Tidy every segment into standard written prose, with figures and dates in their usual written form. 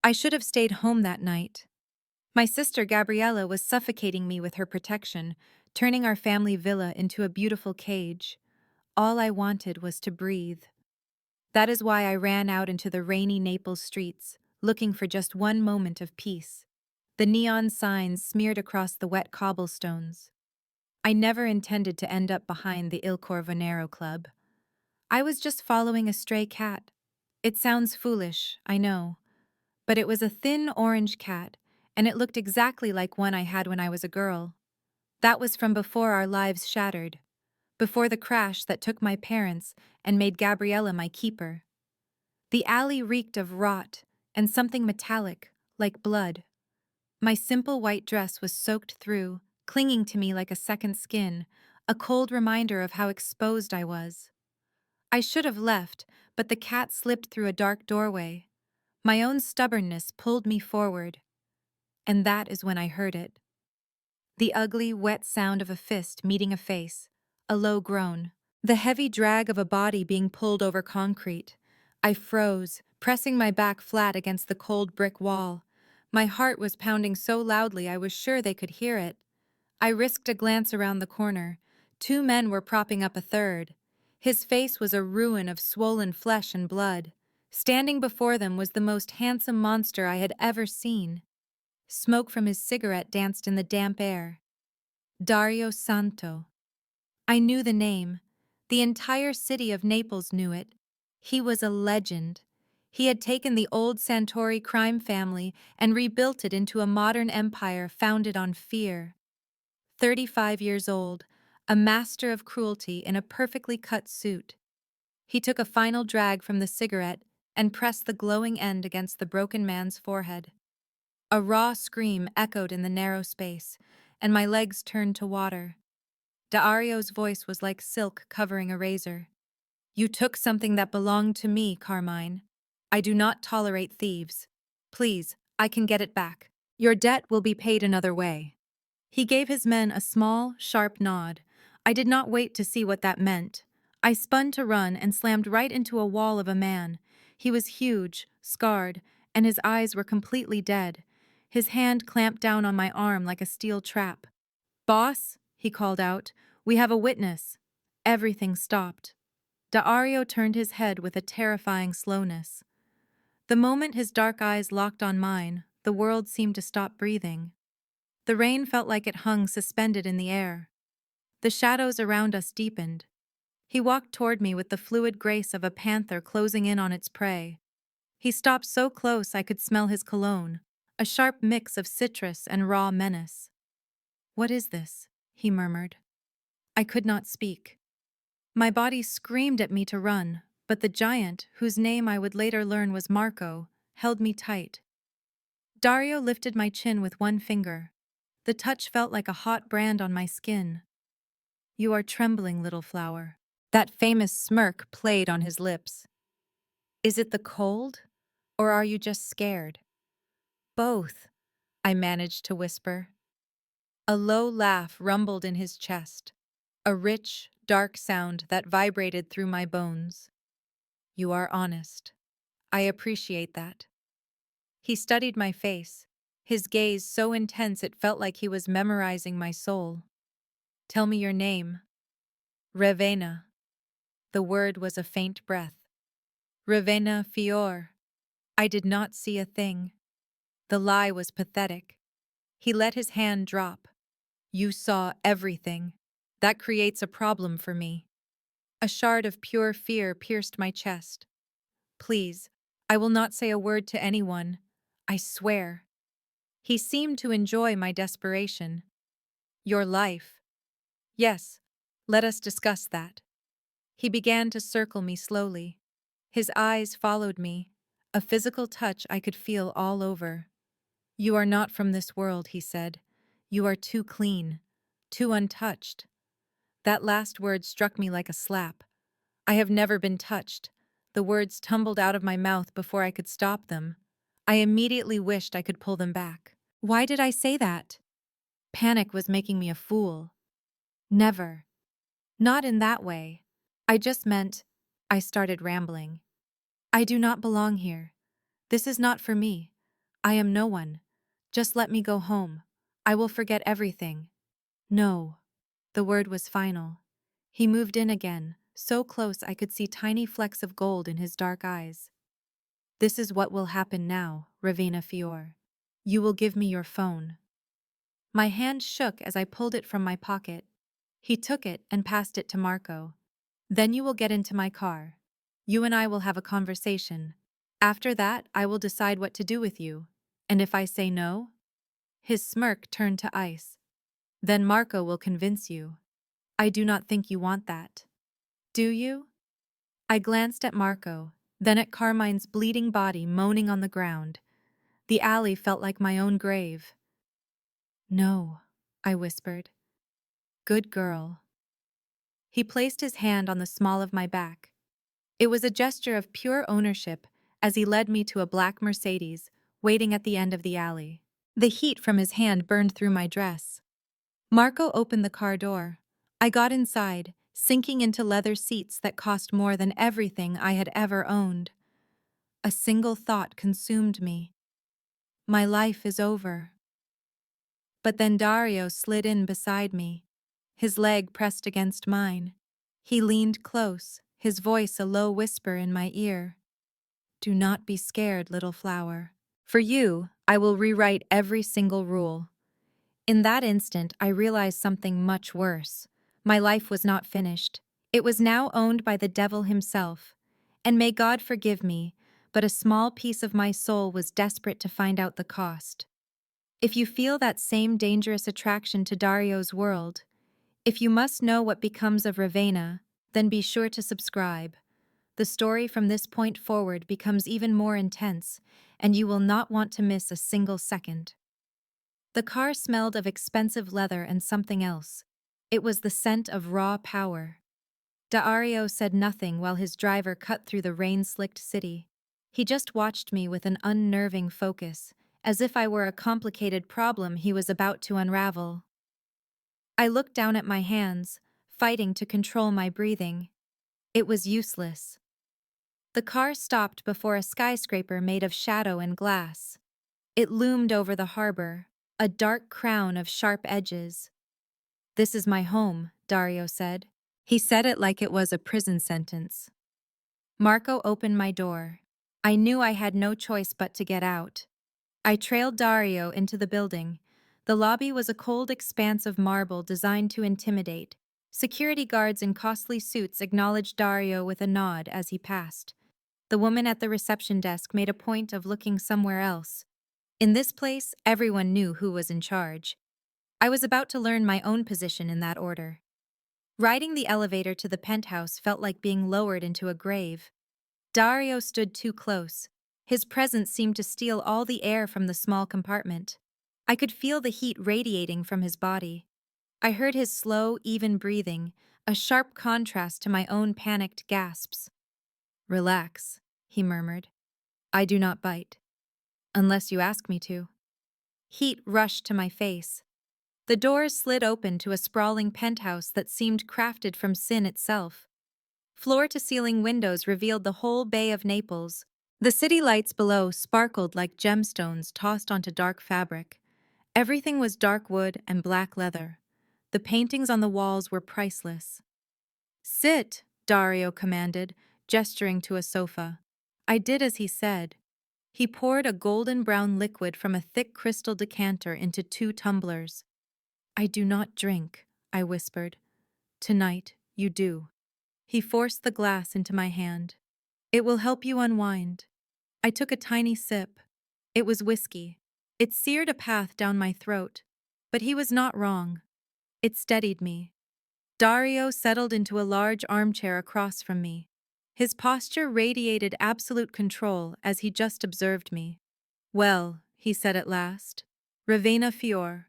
I should have stayed home that night. My sister Gabriella was suffocating me with her protection, turning our family villa into a beautiful cage. All I wanted was to breathe. That is why I ran out into the rainy Naples streets, looking for just one moment of peace. The neon signs smeared across the wet cobblestones. I never intended to end up behind the Il Corvonero Club. I was just following a stray cat. It sounds foolish, I know, but it was a thin orange cat, and it looked exactly like one I had when I was a girl. That was from before our lives shattered, before the crash that took my parents and made Gabriella my keeper. The alley reeked of rot and something metallic, like blood. My simple white dress was soaked through, clinging to me like a second skin, a cold reminder of how exposed I was. I should have left, but the cat slipped through a dark doorway. My own stubbornness pulled me forward, and that is when I heard it. The ugly, wet sound of a fist meeting a face, a low groan, the heavy drag of a body being pulled over concrete. I froze, pressing my back flat against the cold brick wall. My heart was pounding so loudly I was sure they could hear it. I risked a glance around the corner. Two men were propping up a third. His face was a ruin of swollen flesh and blood. Standing before them was the most handsome monster I had ever seen. Smoke from his cigarette danced in the damp air. Dario Santo. I knew the name. The entire city of Naples knew it. He was a legend. He had taken the old Santori crime family and rebuilt it into a modern empire founded on fear. 35 years old, a master of cruelty in a perfectly cut suit. He took a final drag from the cigarette and pressed the glowing end against the broken man's forehead. A raw scream echoed in the narrow space, and my legs turned to water. Dario's voice was like silk covering a razor. You took something that belonged to me, Carmine. I do not tolerate thieves. Please, I can get it back. Your debt will be paid another way. He gave his men a small, sharp nod. I did not wait to see what that meant. I spun to run and slammed right into a wall of a man. He was huge, scarred, and his eyes were completely dead. His hand clamped down on my arm like a steel trap. Boss, he called out, we have a witness. Everything stopped. Dario turned his head with a terrifying slowness. The moment his dark eyes locked on mine, the world seemed to stop breathing. The rain felt like it hung suspended in the air. The shadows around us deepened. He walked toward me with the fluid grace of a panther closing in on its prey. He stopped so close I could smell his cologne, a sharp mix of citrus and raw menace. What is this? He murmured. I could not speak. My body screamed at me to run, but the giant, whose name I would later learn was Marco, held me tight. Dario lifted my chin with one finger. The touch felt like a hot brand on my skin. You are trembling, little flower. That famous smirk played on his lips. Is it the cold, or are you just scared? Both, I managed to whisper. A low laugh rumbled in his chest, a rich, dark sound that vibrated through my bones. You are honest. I appreciate that. He studied my face, his gaze so intense it felt like he was memorizing my soul. Tell me your name. Ravenna. The word was a faint breath. Ravenna Fior. I did not see a thing. The lie was pathetic. He let his hand drop. You saw everything. That creates a problem for me. A shard of pure fear pierced my chest. Please, I will not say a word to anyone. I swear. He seemed to enjoy my desperation. Your life. Yes, let us discuss that. He began to circle me slowly. His eyes followed me, a physical touch I could feel all over. You are not from this world, he said. You are too clean, too untouched. That last word struck me like a slap. I have never been touched. The words tumbled out of my mouth before I could stop them. I immediately wished I could pull them back. Why did I say that? Panic was making me a fool. Never. Not in that way. I just meant, I started rambling. I do not belong here. This is not for me. I am no one. Just let me go home. I will forget everything. No. The word was final. He moved in again, so close I could see tiny flecks of gold in his dark eyes. This is what will happen now, Ravenna Fior. You will give me your phone. My hand shook as I pulled it from my pocket. He took it and passed it to Marco. Then you will get into my car. You and I will have a conversation. After that, I will decide what to do with you. And if I say no? His smirk turned to ice. Then Marco will convince you. I do not think you want that. Do you? I glanced at Marco, then at Carmine's bleeding body moaning on the ground. The alley felt like my own grave. No, I whispered. Good girl. He placed his hand on the small of my back. It was a gesture of pure ownership as he led me to a black Mercedes, waiting at the end of the alley. The heat from his hand burned through my dress. Marco opened the car door. I got inside, sinking into leather seats that cost more than everything I had ever owned. A single thought consumed me. My life is over. But then Dario slid in beside me, his leg pressed against mine. He leaned close, his voice a low whisper in my ear. Do not be scared, little flower. For you, I will rewrite every single rule. In that instant, I realized something much worse. My life was not finished. It was now owned by the devil himself. And may God forgive me, but a small piece of my soul was desperate to find out the cost. If you feel that same dangerous attraction to Dario's world, if you must know what becomes of Ravenna, then be sure to subscribe. The story from this point forward becomes even more intense, and you will not want to miss a single second. The car smelled of expensive leather and something else. It was the scent of raw power. Dario said nothing while his driver cut through the rain-slicked city. He just watched me with an unnerving focus, as if I were a complicated problem he was about to unravel. I looked down at my hands, fighting to control my breathing. It was useless. The car stopped before a skyscraper made of shadow and glass. It loomed over the harbor, a dark crown of sharp edges. This is my home, Dario said. He said it like it was a prison sentence. Marco opened my door. I knew I had no choice but to get out. I trailed Dario into the building. The lobby was a cold expanse of marble designed to intimidate. Security guards in costly suits acknowledged Dario with a nod as he passed. The woman at the reception desk made a point of looking somewhere else. In this place, everyone knew who was in charge. I was about to learn my own position in that order. Riding the elevator to the penthouse felt like being lowered into a grave. Dario stood too close. His presence seemed to steal all the air from the small compartment. I could feel the heat radiating from his body. I heard his slow, even breathing, a sharp contrast to my own panicked gasps. Relax, he murmured. I do not bite. Unless you ask me to. Heat rushed to my face. The doors slid open to a sprawling penthouse that seemed crafted from sin itself. Floor-to-ceiling windows revealed the whole Bay of Naples. The city lights below sparkled like gemstones tossed onto dark fabric. Everything was dark wood and black leather. The paintings on the walls were priceless. Sit, Dario commanded, gesturing to a sofa. I did as he said. He poured a golden-brown liquid from a thick crystal decanter into 2 tumblers. I do not drink, I whispered. Tonight, you do. He forced the glass into my hand. It will help you unwind. I took a tiny sip. It was whiskey. It seared a path down my throat. But he was not wrong. It steadied me. Dario settled into a large armchair across from me. His posture radiated absolute control as he just observed me. Well, he said at last. Ravenna Fior,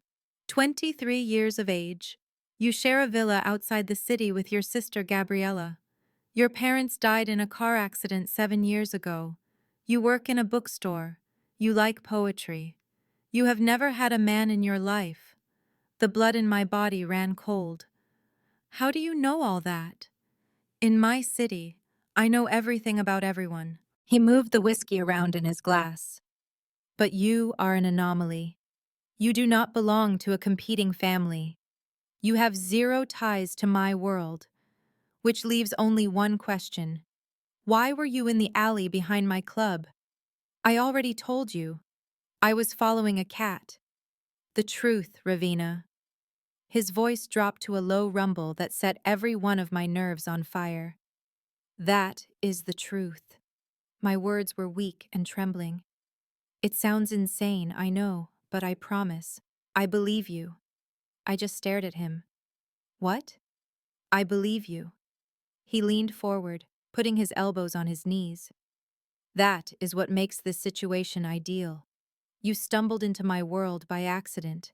23 years of age. You share a villa outside the city with your sister Gabriella. Your parents died in a car accident 7 years ago. You work in a bookstore. You like poetry. You have never had a man in your life. The blood in my body ran cold. How do you know all that? In my city, I know everything about everyone. He moved the whiskey around in his glass. But you are an anomaly. You do not belong to a competing family. You have zero ties to my world, which leaves only one question. Why were you in the alley behind my club? I already told you. I was following a cat. The truth, Ravina. His voice dropped to a low rumble that set every one of my nerves on fire. That is the truth. My words were weak and trembling. It sounds insane, I know, but I promise. I believe you. I just stared at him. What? I believe you. He leaned forward, putting his elbows on his knees. That is what makes this situation ideal. You stumbled into my world by accident.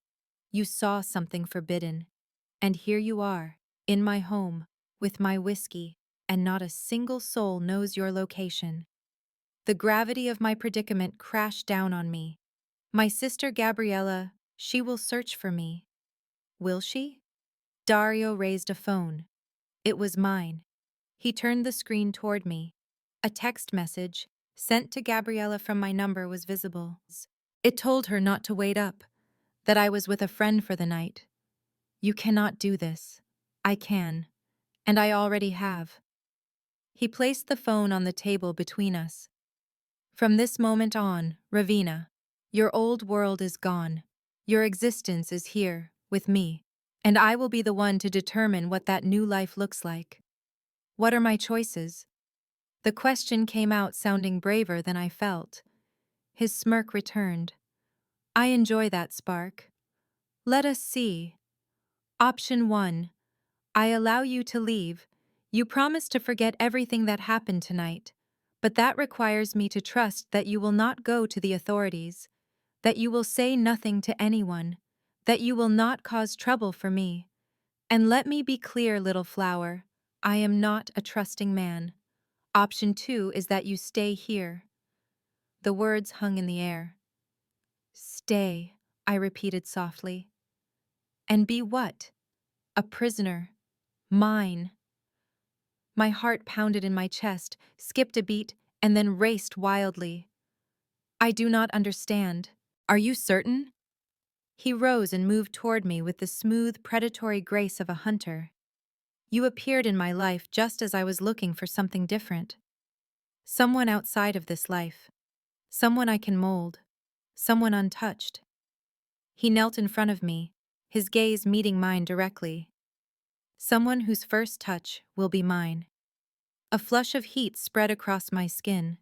You saw something forbidden. And here you are, in my home, with my whiskey, and not a single soul knows your location. The gravity of my predicament crashed down on me. My sister Gabriella, she will search for me. Will she? Dario raised a phone. It was mine. He turned the screen toward me. A text message, sent to Gabriella from my number, was visible. It told her not to wait up, that I was with a friend for the night. You cannot do this. I can. And I already have. He placed the phone on the table between us. From this moment on, Ravina, your old world is gone. Your existence is here, with me. And I will be the one to determine what that new life looks like. What are my choices? The question came out sounding braver than I felt. His smirk returned. I enjoy that spark. Let us see. Option 1. I allow you to leave. You promise to forget everything that happened tonight. But that requires me to trust that you will not go to the authorities, that you will say nothing to anyone, that you will not cause trouble for me. And let me be clear, little flower, I am not a trusting man. Option 2 is that you stay here. The words hung in the air. Stay, I repeated softly. And be what? A prisoner. Mine. My heart pounded in my chest, skipped a beat, and then raced wildly. I do not understand. Are you certain? He rose and moved toward me with the smooth, predatory grace of a hunter. You appeared in my life just as I was looking for something different. Someone outside of this life. Someone I can mold. Someone untouched. He knelt in front of me, his gaze meeting mine directly. Someone whose first touch will be mine. A flush of heat spread across my skin.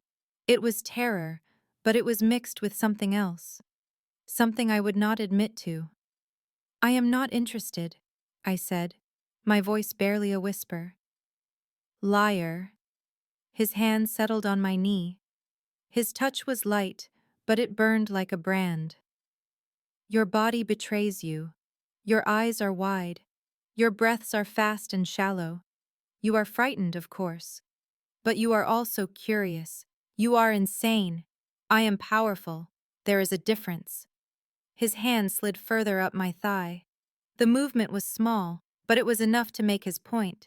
It was terror, but it was mixed with something else. Something I would not admit to. I am not interested, I said, my voice barely a whisper. Liar. His hand settled on my knee. His touch was light, but it burned like a brand. Your body betrays you. Your eyes are wide. Your breaths are fast and shallow. You are frightened, of course. But you are also curious. You are insane. I am powerful. There is a difference. His hand slid further up my thigh. The movement was small, but it was enough to make his point.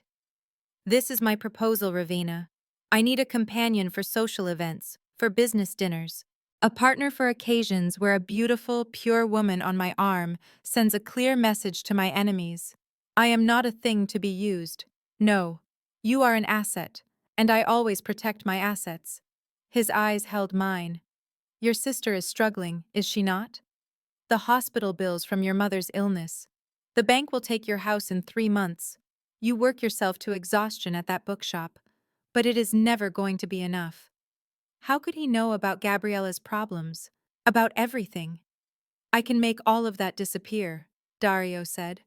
This is my proposal, Ravina. I need a companion for social events, for business dinners. A partner for occasions where a beautiful, pure woman on my arm sends a clear message to my enemies. I am not a thing to be used. No, you are an asset, and I always protect my assets. His eyes held mine. Your sister is struggling, is she not? The hospital bills from your mother's illness. The bank will take your house in 3 months. You work yourself to exhaustion at that bookshop, but it is never going to be enough. How could he know about Gabriella's problems? About everything? I can make all of that disappear, Dario said.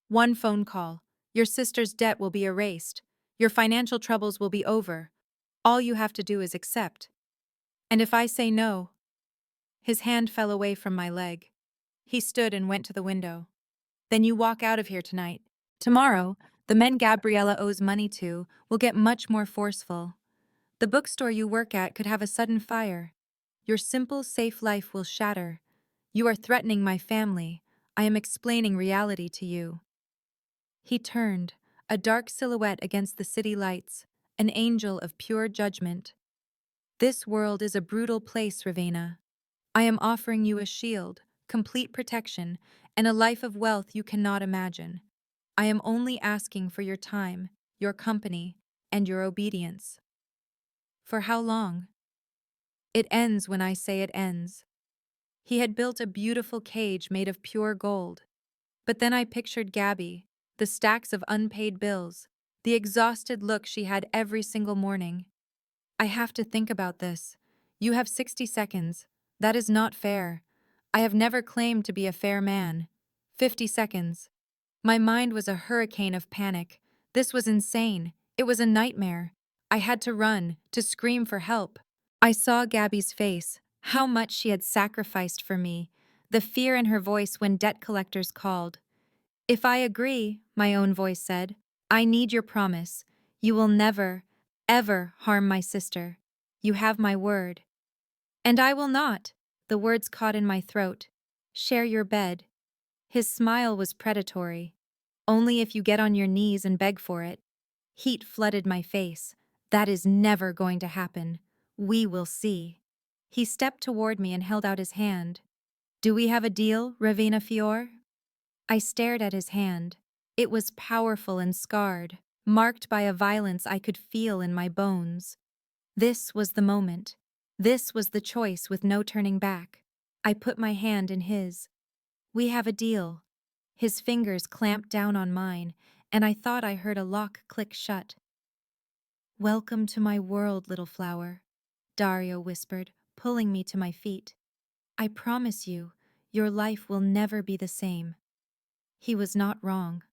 One phone call. Your sister's debt will be erased. Your financial troubles will be over. All you have to do is accept. And if I say no? His hand fell away from my leg. He stood and went to the window. Then you walk out of here tonight. Tomorrow, the men Gabriella owes money to will get much more forceful. The bookstore you work at could have a sudden fire. Your simple, safe life will shatter. You are threatening my family. I am explaining reality to you. He turned, a dark silhouette against the city lights, an angel of pure judgment. This world is a brutal place, Ravenna. I am offering you a shield, complete protection, and a life of wealth you cannot imagine. I am only asking for your time, your company, and your obedience. For how long? It ends when I say it ends. He had built a beautiful cage made of pure gold. But then I pictured Gabby, the stacks of unpaid bills, the exhausted look she had every single morning. I have to think about this. You have 60 seconds. That is not fair. I have never claimed to be a fair man. 50 seconds. My mind was a hurricane of panic. This was insane. It was a nightmare. I had to run, to scream for help. I saw Gabby's face, how much she had sacrificed for me, the fear in her voice when debt collectors called. If I agree, my own voice said, I need your promise. You will never, ever harm my sister. You have my word. And I will not, the words caught in my throat. Share your bed. His smile was predatory. Only if you get on your knees and beg for it. Heat flooded my face. That is never going to happen. We will see. He stepped toward me and held out his hand. Do we have a deal, Ravina Fior? I stared at his hand. It was powerful and scarred, marked by a violence I could feel in my bones. This was the moment. This was the choice with no turning back. I put my hand in his. We have a deal. His fingers clamped down on mine, and I thought I heard a lock click shut. Welcome to my world, little flower, Dario whispered, pulling me to my feet. I promise you, your life will never be the same. He was not wrong.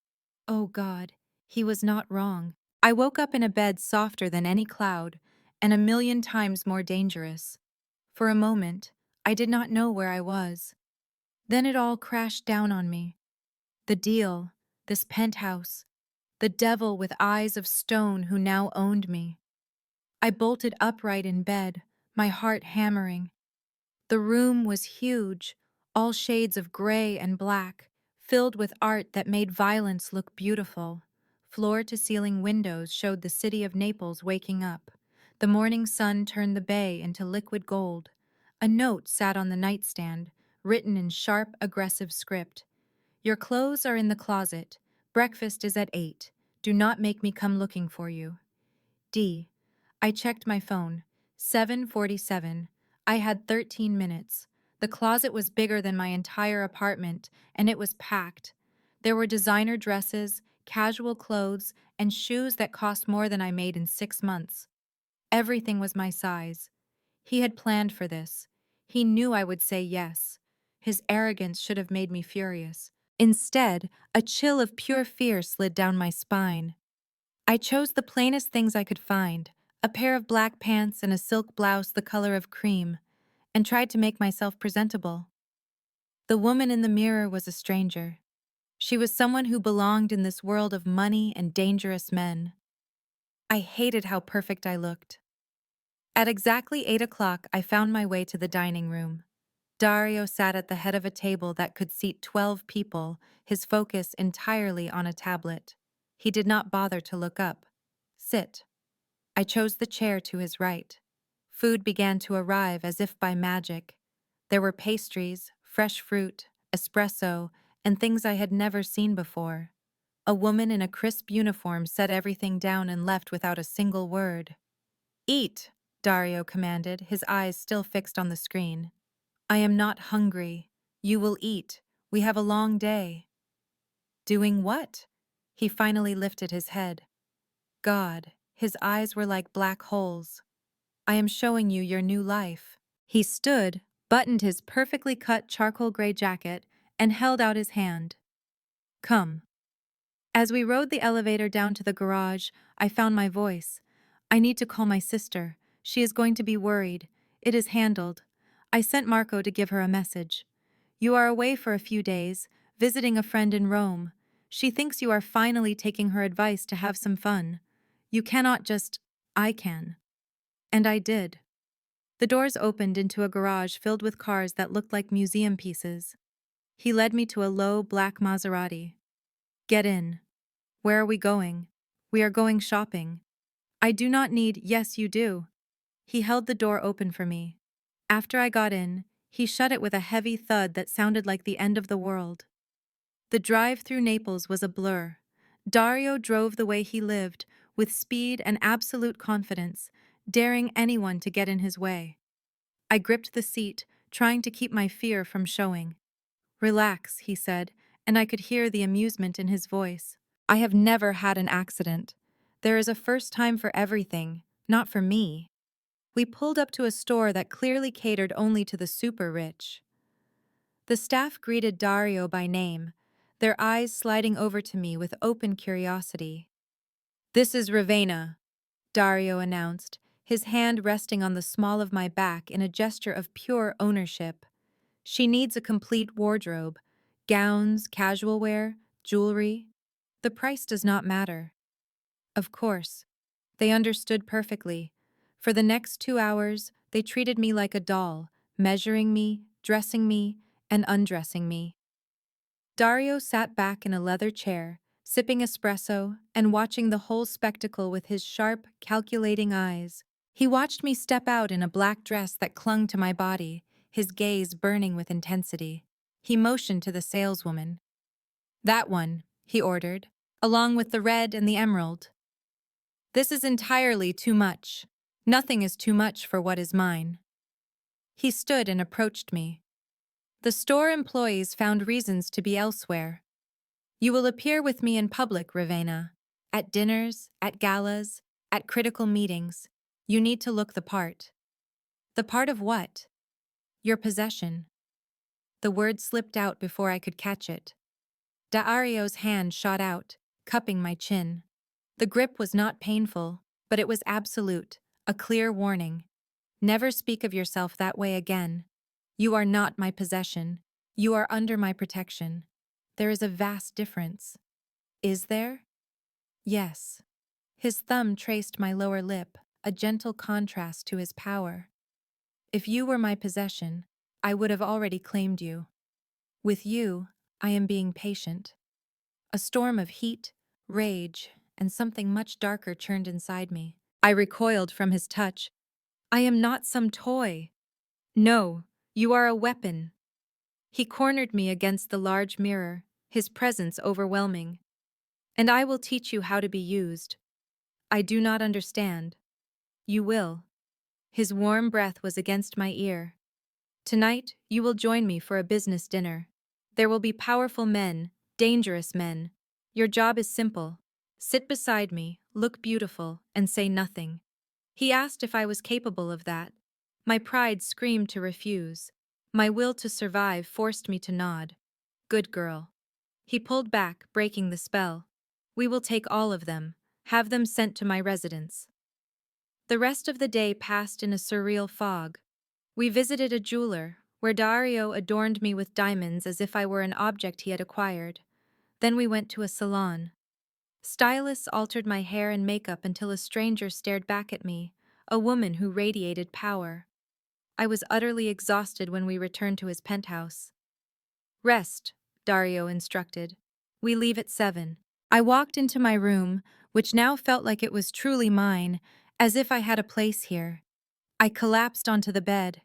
Oh God, he was not wrong. I woke up in a bed softer than any cloud, and a million times more dangerous. For a moment, I did not know where I was. Then it all crashed down on me. The deal, this penthouse, the devil with eyes of stone who now owned me. I bolted upright in bed, my heart hammering. The room was huge, all shades of gray and black, filled with art that made violence look beautiful. Floor-to-ceiling windows showed the city of Naples waking up. The morning sun turned the bay into liquid gold. A note sat on the nightstand, written in sharp, aggressive script. Your clothes are in the closet. Breakfast is at 8. Do not make me come looking for you. D. I checked my phone. 7:47. I had 13 minutes. The closet was bigger than my entire apartment, and it was packed. There were designer dresses, casual clothes, and shoes that cost more than I made in 6 months. Everything was my size. He had planned for this. He knew I would say yes. His arrogance should have made me furious. Instead, a chill of pure fear slid down my spine. I chose the plainest things I could find, a pair of black pants and a silk blouse the color of cream, and tried to make myself presentable. The woman in the mirror was a stranger. She was someone who belonged in this world of money and dangerous men. I hated how perfect I looked. At exactly 8 o'clock, I found my way to the dining room. Dario sat at the head of a table that could seat 12 people, his focus entirely on a tablet. He did not bother to look up. Sit. I chose the chair to his right. Food began to arrive as if by magic. There were pastries, fresh fruit, espresso, and things I had never seen before. A woman in a crisp uniform set everything down and left without a single word. Eat, Dario commanded, his eyes still fixed on the screen. I am not hungry. You will eat. We have a long day. Doing what? He finally lifted his head. God, his eyes were like black holes. I am showing you your new life. He stood, buttoned his perfectly cut charcoal gray jacket, and held out his hand. Come. As we rode the elevator down to the garage, I found my voice. I need to call my sister. She is going to be worried. It is handled. I sent Marco to give her a message. You are away for a few days, visiting a friend in Rome. She thinks you are finally taking her advice to have some fun. You cannot just, I can. And I did. The doors opened into a garage filled with cars that looked like museum pieces. He led me to a low, black Maserati. Get in. Where are we going? We are going shopping. I do not need, yes, you do. He held the door open for me. After I got in, He shut it with a heavy thud that sounded like the end of the world. The drive through Naples was a blur. Dario drove the way he lived, with speed and absolute confidence, daring anyone to get in his way. I gripped the seat, trying to keep my fear from showing. "Relax," he said, and I could hear the amusement in his voice. "I have never had an accident. There is a first time for everything, not for me." We pulled up to a store that clearly catered only to the super rich. The staff greeted Dario by name, their eyes sliding over to me with open curiosity. "This is Ravenna," Dario announced, his hand resting on the small of my back in a gesture of pure ownership. "She needs a complete wardrobe, gowns, casual wear, jewelry. The price does not matter." Of course. They understood perfectly. For the next 2 hours, they treated me like a doll, measuring me, dressing me, and undressing me. Dario sat back in a leather chair, sipping espresso and watching the whole spectacle with his sharp, calculating eyes. He watched me step out in a black dress that clung to my body, his gaze burning with intensity. He motioned to the saleswoman. "That one," he ordered, "along with the red and the emerald." "This is entirely too much. Nothing is too much for what is mine." He stood and approached me. "The store employees found reasons to be elsewhere. You will appear with me in public, Ravenna. At dinners, at galas, at critical meetings. You need to look the part." "The part of what?" "Your possession." The word slipped out before I could catch it. Dario's hand shot out, cupping my chin. The grip was not painful, but it was absolute, a clear warning. "Never speak of yourself that way again. You are not my possession. You are under my protection. There is a vast difference." "Is there?" "Yes." His thumb traced my lower lip, a gentle contrast to his power. "If you were my possession, I would have already claimed you. With you, I am being patient." A storm of heat, rage, and something much darker churned inside me. I recoiled from his touch. "I am not some toy." "No, you are a weapon." He cornered me against the large mirror, his presence overwhelming. "And I will teach you how to be used." "I do not understand." "You will." His warm breath was against my ear. "Tonight, you will join me for a business dinner. There will be powerful men, dangerous men. Your job is simple. Sit beside me, look beautiful, and say nothing." He asked if I was capable of that. My pride screamed to refuse. My will to survive forced me to nod. "Good girl." He pulled back, breaking the spell. "We will take all of them, have them sent to my residence." The rest of the day passed in a surreal fog. We visited a jeweler, where Dario adorned me with diamonds as if I were an object he had acquired. Then we went to a salon. Stylists altered my hair and makeup until a stranger stared back at me, a woman who radiated power. I was utterly exhausted when we returned to his penthouse. "Rest," Dario instructed. "We leave at 7. I walked into my room, which now felt like it was truly mine, as if I had a place here. I collapsed onto the bed.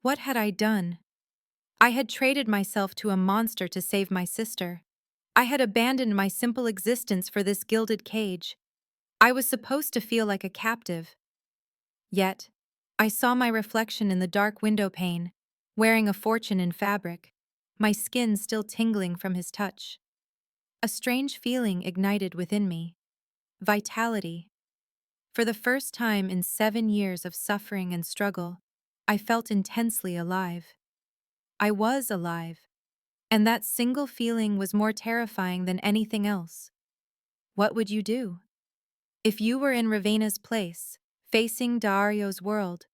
What had I done? I had traded myself to a monster to save my sister. I had abandoned my simple existence for this gilded cage. I was supposed to feel like a captive. Yet, I saw my reflection in the dark window pane, wearing a fortune in fabric, my skin still tingling from his touch. A strange feeling ignited within me. Vitality. For the first time in 7 years of suffering and struggle, I felt intensely alive. I was alive, and that single feeling was more terrifying than anything else. What would you do? If you were in Ravenna's place, facing Dario's world,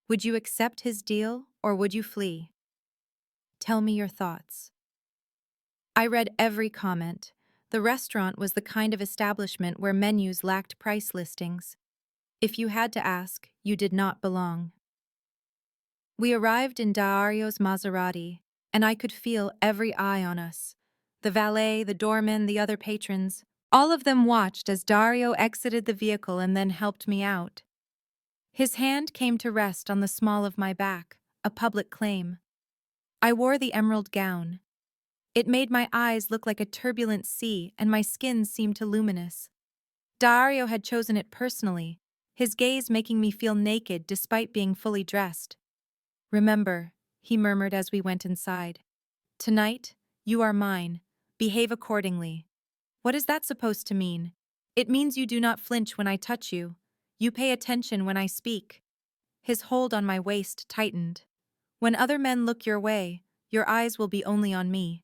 would you accept his deal or would you flee? Tell me your thoughts. I read every comment. The restaurant was the kind of establishment where menus lacked price listings. If you had to ask, you did not belong. We arrived in Dario's Maserati, and I could feel every eye on us. The valet, the doorman, the other patrons, all of them watched as Dario exited the vehicle and then helped me out. His hand came to rest on the small of my back, a public claim. I wore the emerald gown. It made my eyes look like a turbulent sea and my skin seemed too luminous. Dario had chosen it personally, his gaze making me feel naked despite being fully dressed. "Remember," he murmured as we went inside. "Tonight, you are mine. Behave accordingly." What is that supposed to mean? It means you do not flinch when I touch you. You pay attention when I speak. His hold on my waist tightened. When other men look your way, your eyes will be only on me.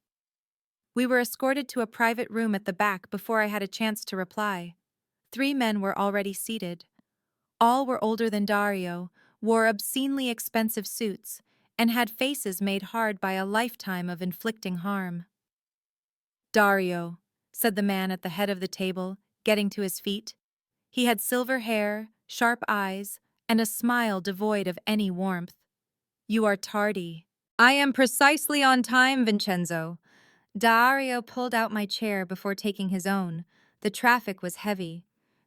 We were escorted to a private room at the back before I had a chance to reply. 3 men were already seated. All were older than Dario, wore obscenely expensive suits, and had faces made hard by a lifetime of inflicting harm. "Dario," said the man at the head of the table, getting to his feet. He had silver hair, sharp eyes, and a smile devoid of any warmth. "You are tardy." "I am precisely on time, Vincenzo." Dario pulled out my chair before taking his own. The traffic was heavy.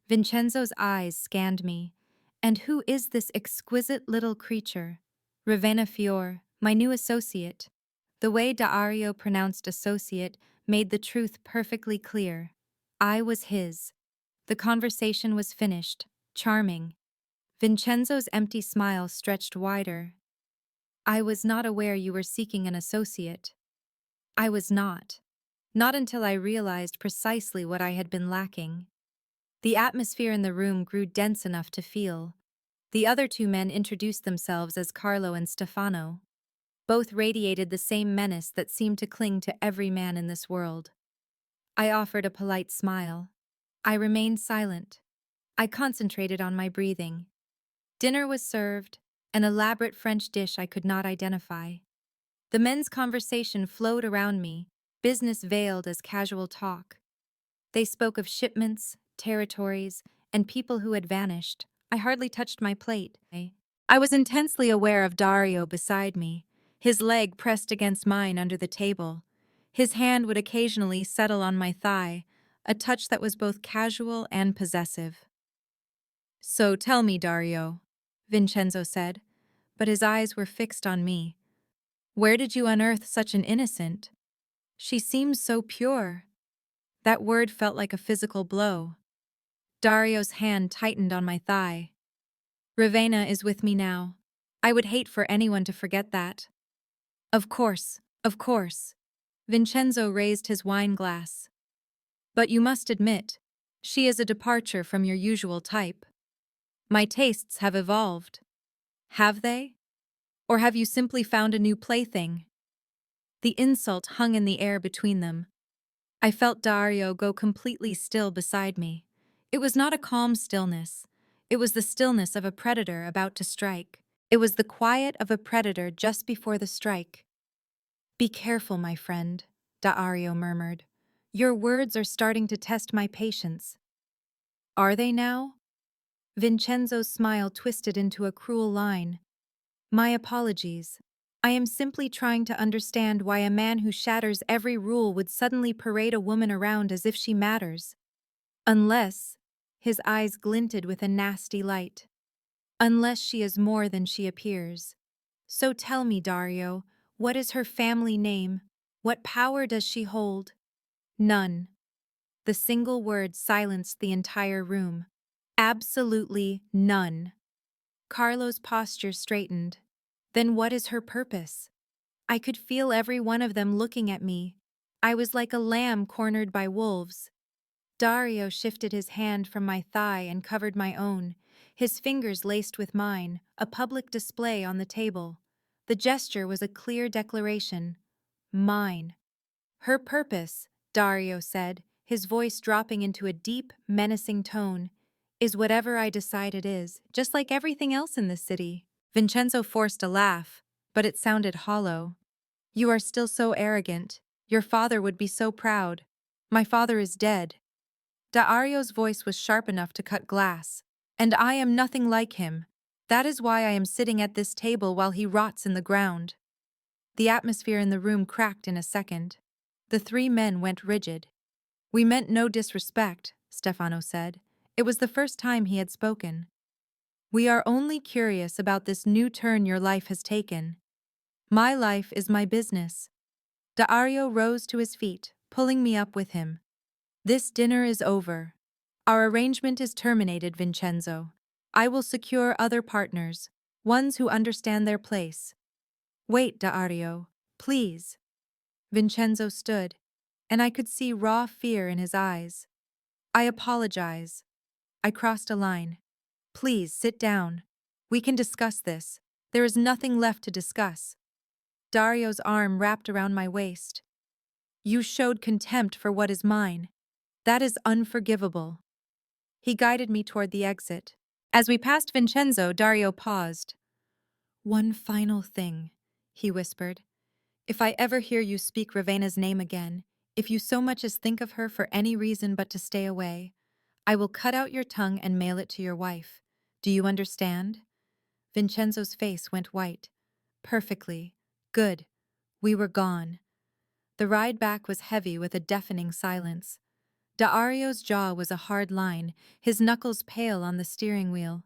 Vincenzo's eyes scanned me. "And who is this exquisite little creature?" "Ravenna Fior, my new associate." The way Dario pronounced associate made the truth perfectly clear. I was his. The conversation was finished, charming. Vincenzo's empty smile stretched wider. "I was not aware you were seeking an associate." I was not. Not until I realized precisely what I had been lacking. The atmosphere in the room grew dense enough to feel. The other 2 men introduced themselves as Carlo and Stefano. Both radiated the same menace that seemed to cling to every man in this world. I offered a polite smile. I remained silent. I concentrated on my breathing. Dinner was served, an elaborate French dish I could not identify. The men's conversation flowed around me, business veiled as casual talk. They spoke of shipments, territories, and people who had vanished. I hardly touched my plate. I was intensely aware of Dario beside me, his leg pressed against mine under the table. His hand would occasionally settle on my thigh, a touch that was both casual and possessive. "So tell me, Dario," Vincenzo said, but his eyes were fixed on me. "Where did you unearth such an innocent? She seems so pure." That word felt like a physical blow. Dario's hand tightened on my thigh. "Ravenna is with me now. I would hate for anyone to forget that." Of course, of course." Vincenzo raised his wine glass. "But you must admit, she is a departure from your usual type. My tastes have evolved." "Have they? Or have you simply found a new plaything?" The insult hung in the air between them. I felt Dario go completely still beside me. It was not a calm stillness. It was the stillness of a predator about to strike. It was the quiet of a predator just before the strike. "Be careful, my friend," Dario murmured. "Your words are starting to test my patience." "Are they now?" Vincenzo's smile twisted into a cruel line. "My apologies. I am simply trying to understand why a man who shatters every rule would suddenly parade a woman around as if she matters. Unless," his eyes glinted with a nasty light, "unless she is more than she appears. So tell me, Dario, what is her family name? What power does she hold?" "None." The single word silenced the entire room. "Absolutely none." Carlo's posture straightened. "Then what is her purpose?" I could feel every one of them looking at me. I was like a lamb cornered by wolves. Dario shifted his hand from my thigh and covered my own, his fingers laced with mine, a public display on the table. The gesture was a clear declaration. Mine. "Her purpose," Dario said, his voice dropping into a deep, menacing tone, "is whatever I decide it is, just like everything else in this city." Vincenzo forced a laugh, but it sounded hollow. "You are still so arrogant. Your father would be so proud. My father is dead." Dario's voice was sharp enough to cut glass. "And I am nothing like him. That is why I am sitting at this table while he rots in the ground." The atmosphere in the room cracked in a second. The 3 men went rigid. "We meant no disrespect," Stefano said. It was the first time he had spoken. "We are only curious about this new turn your life has taken." My life is my business. Dario rose to his feet, pulling me up with him. This dinner is over. Our arrangement is terminated, Vincenzo. I will secure other partners, ones who understand their place. Wait, Dario, please. Vincenzo stood, and I could see raw fear in his eyes. I apologize. I crossed a line. Please, sit down. We can discuss this. There is nothing left to discuss. Dario's arm wrapped around my waist. You showed contempt for what is mine. That is unforgivable. He guided me toward the exit. As we passed Vincenzo, Dario paused. One final thing, he whispered. If I ever hear you speak Ravena's name again, if you so much as think of her for any reason but to stay away, I will cut out your tongue and mail it to your wife. Do you understand? Vincenzo's face went white. Perfectly. Good. We were gone. The ride back was heavy with a deafening silence. Dario's jaw was a hard line, his knuckles pale on the steering wheel.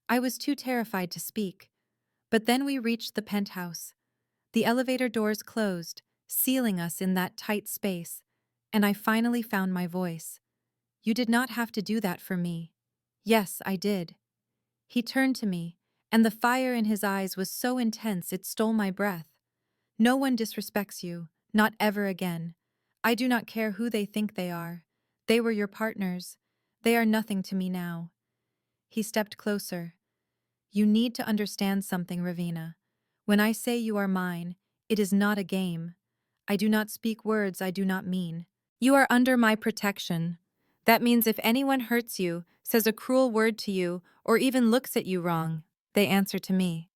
I was too terrified to speak. But then we reached the penthouse. The elevator doors closed, sealing us in that tight space, and I finally found my voice. You did not have to do that for me. Yes, I did. He turned to me, and the fire in his eyes was so intense it stole my breath. No one disrespects you, not ever again. I do not care who they think they are. They were your partners. They are nothing to me now. He stepped closer. You need to understand something, Ravenna. When I say you are mine, it is not a game. I do not speak words I do not mean. You are under my protection. That means if anyone hurts you, says a cruel word to you, or even looks at you wrong, they answer to me.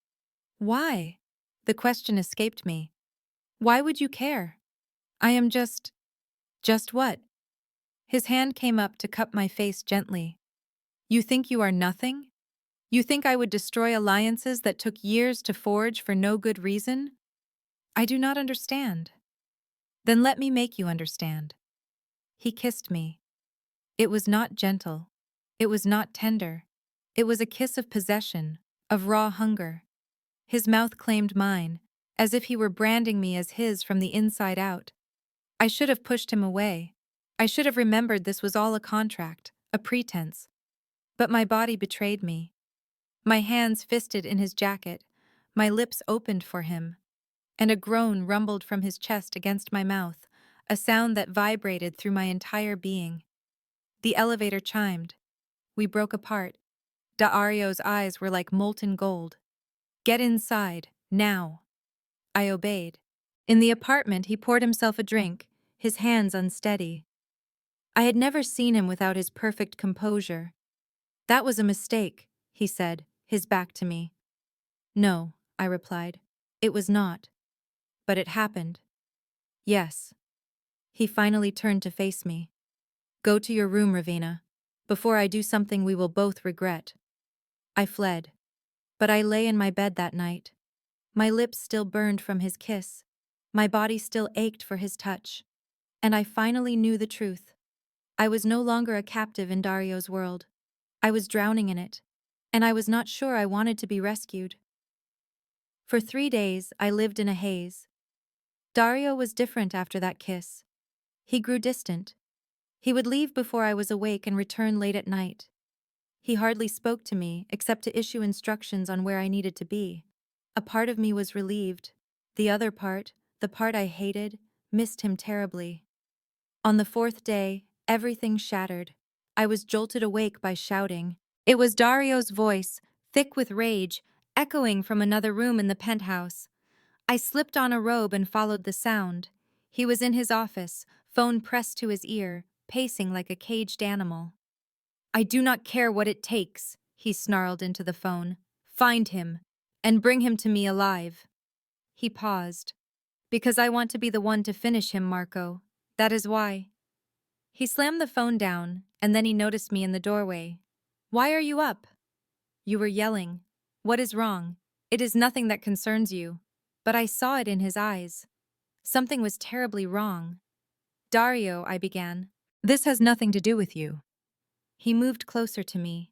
Why? The question escaped me. Why would you care? I am just... Just what? His hand came up to cup my face gently. You think you are nothing? You think I would destroy alliances that took years to forge for no good reason? I do not understand. Then let me make you understand. He kissed me. It was not gentle. It was not tender. It was a kiss of possession, of raw hunger. His mouth claimed mine, as if he were branding me as his from the inside out. I should have pushed him away. I should have remembered this was all a contract, a pretense. But my body betrayed me. My hands fisted in his jacket, my lips opened for him, and a groan rumbled from his chest against my mouth, a sound that vibrated through my entire being. The elevator chimed. We broke apart. Dario's eyes were like molten gold. Get inside, now. I obeyed. In the apartment, he poured himself a drink, his hands unsteady. I had never seen him without his perfect composure. That was a mistake, he said, his back to me. No, I replied. It was not. But it happened. Yes. He finally turned to face me. Go to your room, Ravenna, before I do something we will both regret. I fled. But I lay in my bed that night. My lips still burned from his kiss. My body still ached for his touch. And I finally knew the truth. I was no longer a captive in Dario's world. I was drowning in it. And I was not sure I wanted to be rescued. For 3 days, I lived in a haze. Dario was different after that kiss. He grew distant. He would leave before I was awake and return late at night. He hardly spoke to me, except to issue instructions on where I needed to be. A part of me was relieved. The other part, the part I hated, missed him terribly. On the 4th day, everything shattered. I was jolted awake by shouting. It was Dario's voice, thick with rage, echoing from another room in the penthouse. I slipped on a robe and followed the sound. He was in his office, phone pressed to his ear, pacing like a caged animal. I do not care what it takes, he snarled into the phone. Find him, and bring him to me alive. He paused. Because I want to be the one to finish him, Marco. That is why. He slammed the phone down, and then he noticed me in the doorway. Why are you up? You were yelling. What is wrong? It is nothing that concerns you. But I saw it in his eyes. Something was terribly wrong. Dario, I began. This has nothing to do with you. He moved closer to me.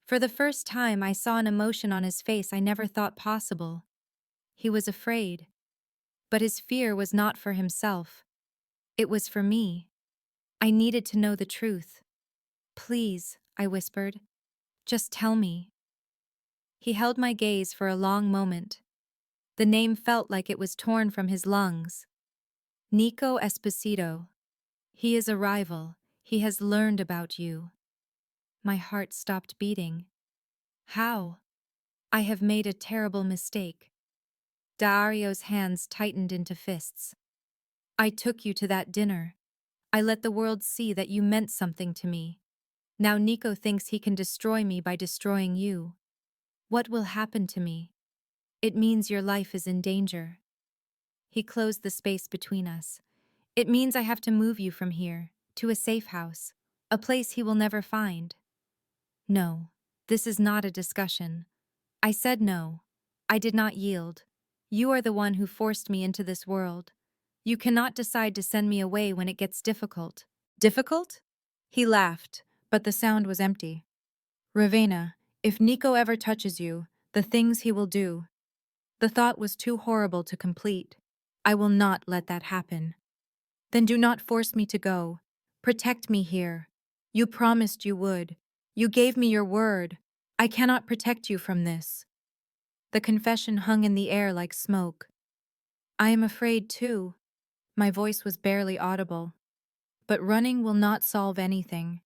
For the first time, I saw an emotion on his face I never thought possible. He was afraid, but his fear was not for himself. It was for me. I needed to know the truth. Please, I whispered, just tell me. He held my gaze for a long moment. The name felt like it was torn from his lungs. Nico Esposito. He is a rival. He has learned about you. My heart stopped beating. How? I have made a terrible mistake. Dario's hands tightened into fists. I took you to that dinner. I let the world see that you meant something to me. Now Nico thinks he can destroy me by destroying you. What will happen to me? It means your life is in danger. He closed the space between us. It means I have to move you from here, to a safe house, a place he will never find. No, this is not a discussion. I said no. I did not yield. You are the one who forced me into this world. You cannot decide to send me away when it gets difficult. Difficult? He laughed, but the sound was empty. Ravenna, if Nico ever touches you, the things he will do. The thought was too horrible to complete. I will not let that happen. Then do not force me to go. Protect me here. You promised you would. You gave me your word. I cannot protect you from this. The confession hung in the air like smoke. I am afraid too. My voice was barely audible. But running will not solve anything.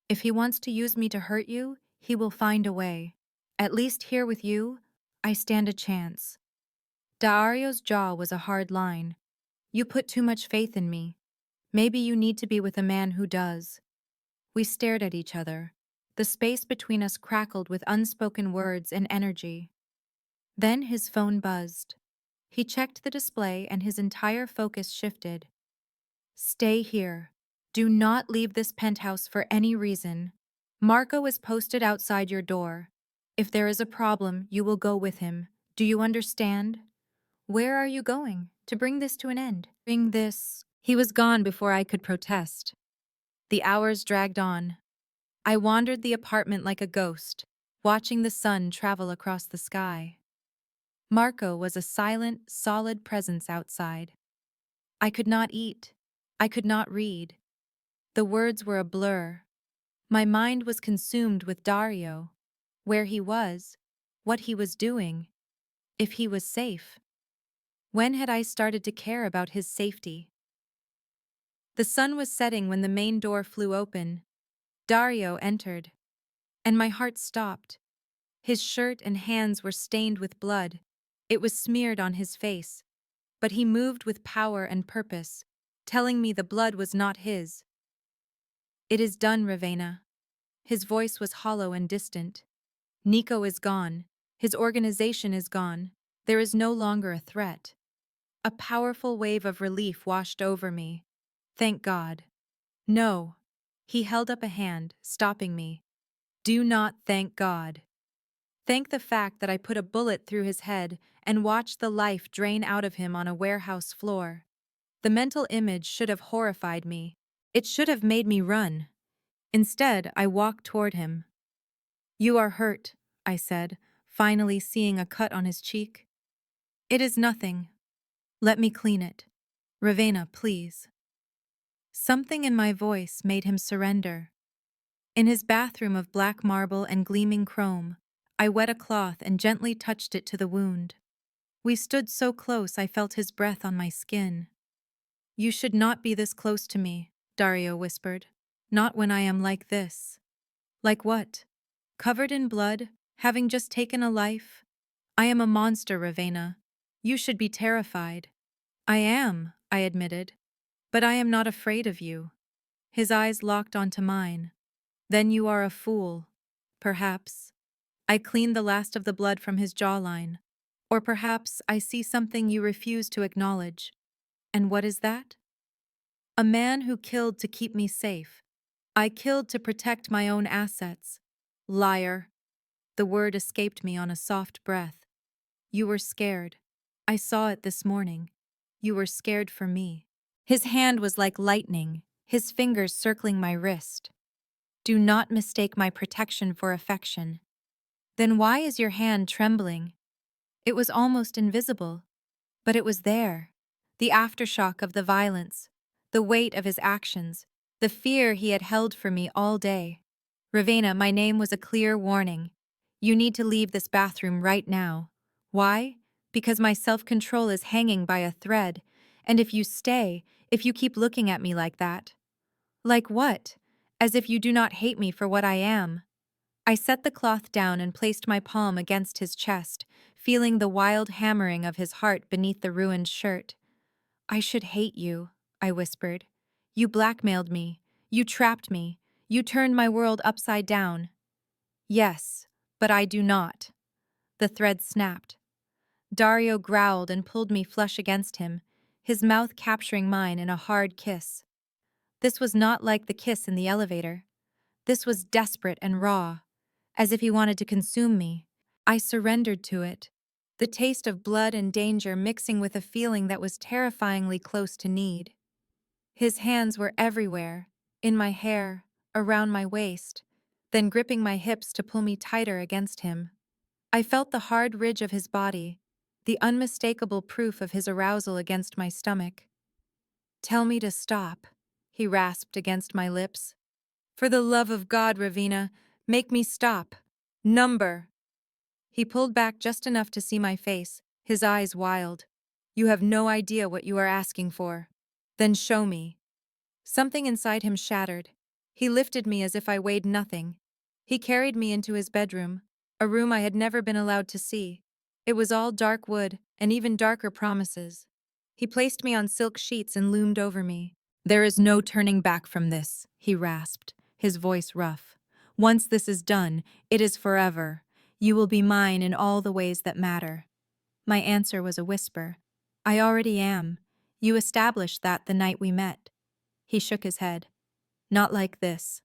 If he wants to use me to hurt you, he will find a way. At least here with you, I stand a chance. Dario's jaw was a hard line. You put too much faith in me. Maybe you need to be with a man who does. We stared at each other. The space between us crackled with unspoken words and energy. Then his phone buzzed. He checked the display and his entire focus shifted. Stay here. Do not leave this penthouse for any reason. Marco is posted outside your door. If there is a problem, you will go with him. Do you understand? Where are you going? To bring this to an end. Bring this. He was gone before I could protest. The hours dragged on. I wandered the apartment like a ghost, watching the sun travel across the sky. Marco was a silent, solid presence outside. I could not eat. I could not read. The words were a blur. My mind was consumed with Dario. Where he was, what he was doing, if he was safe. When had I started to care about his safety? The sun was setting when the main door flew open. Dario entered, and my heart stopped. His shirt and hands were stained with blood. It was smeared on his face, but he moved with power and purpose, telling me the blood was not his. It is done, Ravenna. His voice was hollow and distant. Nico is gone. His organization is gone. There is no longer a threat. A powerful wave of relief washed over me. Thank God. No. He held up a hand, stopping me. Do not thank God. Thank the fact that I put a bullet through his head and watched the life drain out of him on a warehouse floor. The mental image should have horrified me. It should have made me run. Instead, I walked toward him. You are hurt, I said, finally seeing a cut on his cheek. It is nothing. Let me clean it. Ravenna, please. Something in my voice made him surrender. In his bathroom of black marble and gleaming chrome, I wet a cloth and gently touched it to the wound. We stood so close I felt his breath on my skin. You should not be this close to me, Dario whispered. Not when I am like this. Like what? Covered in blood, having just taken a life? I am a monster, Ravenna. You should be terrified. I am, I admitted. But I am not afraid of you. His eyes locked onto mine. Then you are a fool. Perhaps. I cleaned the last of the blood from his jawline. Or perhaps I see something you refuse to acknowledge. And what is that? A man who killed to keep me safe. I killed to protect my own assets. Liar. The word escaped me on a soft breath. You were scared. I saw it this morning. You were scared for me. His hand was like lightning, his fingers circling my wrist. Do not mistake my protection for affection. Then why is your hand trembling? It was almost invisible, but it was there. The aftershock of the violence, the weight of his actions, the fear he had held for me all day. Ravenna, my name was a clear warning. You need to leave this bathroom right now. Why? Because my self-control is hanging by a thread, and if you stay, if you keep looking at me like that. Like what? As if you do not hate me for what I am. I set the cloth down and placed my palm against his chest, feeling the wild hammering of his heart beneath the ruined shirt. I should hate you, I whispered. You blackmailed me. You trapped me. You turned my world upside down. Yes, but I do not. The thread snapped. Dario growled and pulled me flush against him, his mouth capturing mine in a hard kiss. This was not like the kiss in the elevator. This was desperate and raw, as if he wanted to consume me. I surrendered to it, the taste of blood and danger mixing with a feeling that was terrifyingly close to need. His hands were everywhere, in my hair, around my waist, then gripping my hips to pull me tighter against him. I felt the hard ridge of his body, the unmistakable proof of his arousal against my stomach. Tell me to stop, he rasped against my lips. For the love of God, Ravenna, make me stop. Number. He pulled back just enough to see my face, his eyes wild. You have no idea what you are asking for. Then show me. Something inside him shattered. He lifted me as if I weighed nothing. He carried me into his bedroom, a room I had never been allowed to see. It was all dark wood, and even darker promises. He placed me on silk sheets and loomed over me. There is no turning back from this, he rasped, his voice rough. Once this is done, it is forever. You will be mine in all the ways that matter. My answer was a whisper. I already am. You established that the night we met. He shook his head. Not like this.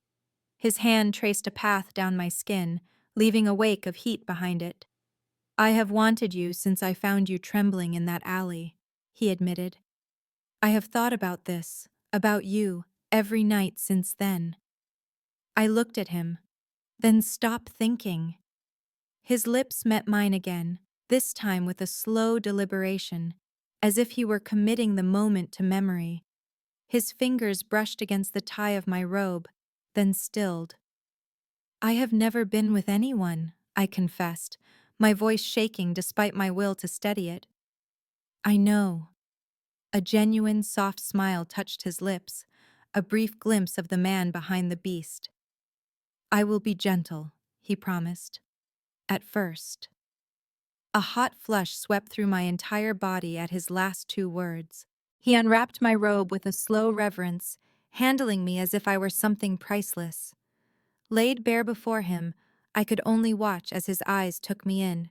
His hand traced a path down my skin, leaving a wake of heat behind it. I have wanted you since I found you trembling in that alley, he admitted. I have thought about this, about you, every night since then. I looked at him. Then stop thinking. His lips met mine again, this time with a slow deliberation, as if he were committing the moment to memory. His fingers brushed against the tie of my robe, then stilled. I have never been with anyone, I confessed, my voice shaking despite my will to steady it. I know. A genuine, soft smile touched his lips, a brief glimpse of the man behind the beast. I will be gentle, he promised. At first. A hot flush swept through my entire body at his last two words. He unwrapped my robe with a slow reverence, handling me as if I were something priceless. Laid bare before him, I could only watch as his eyes took me in.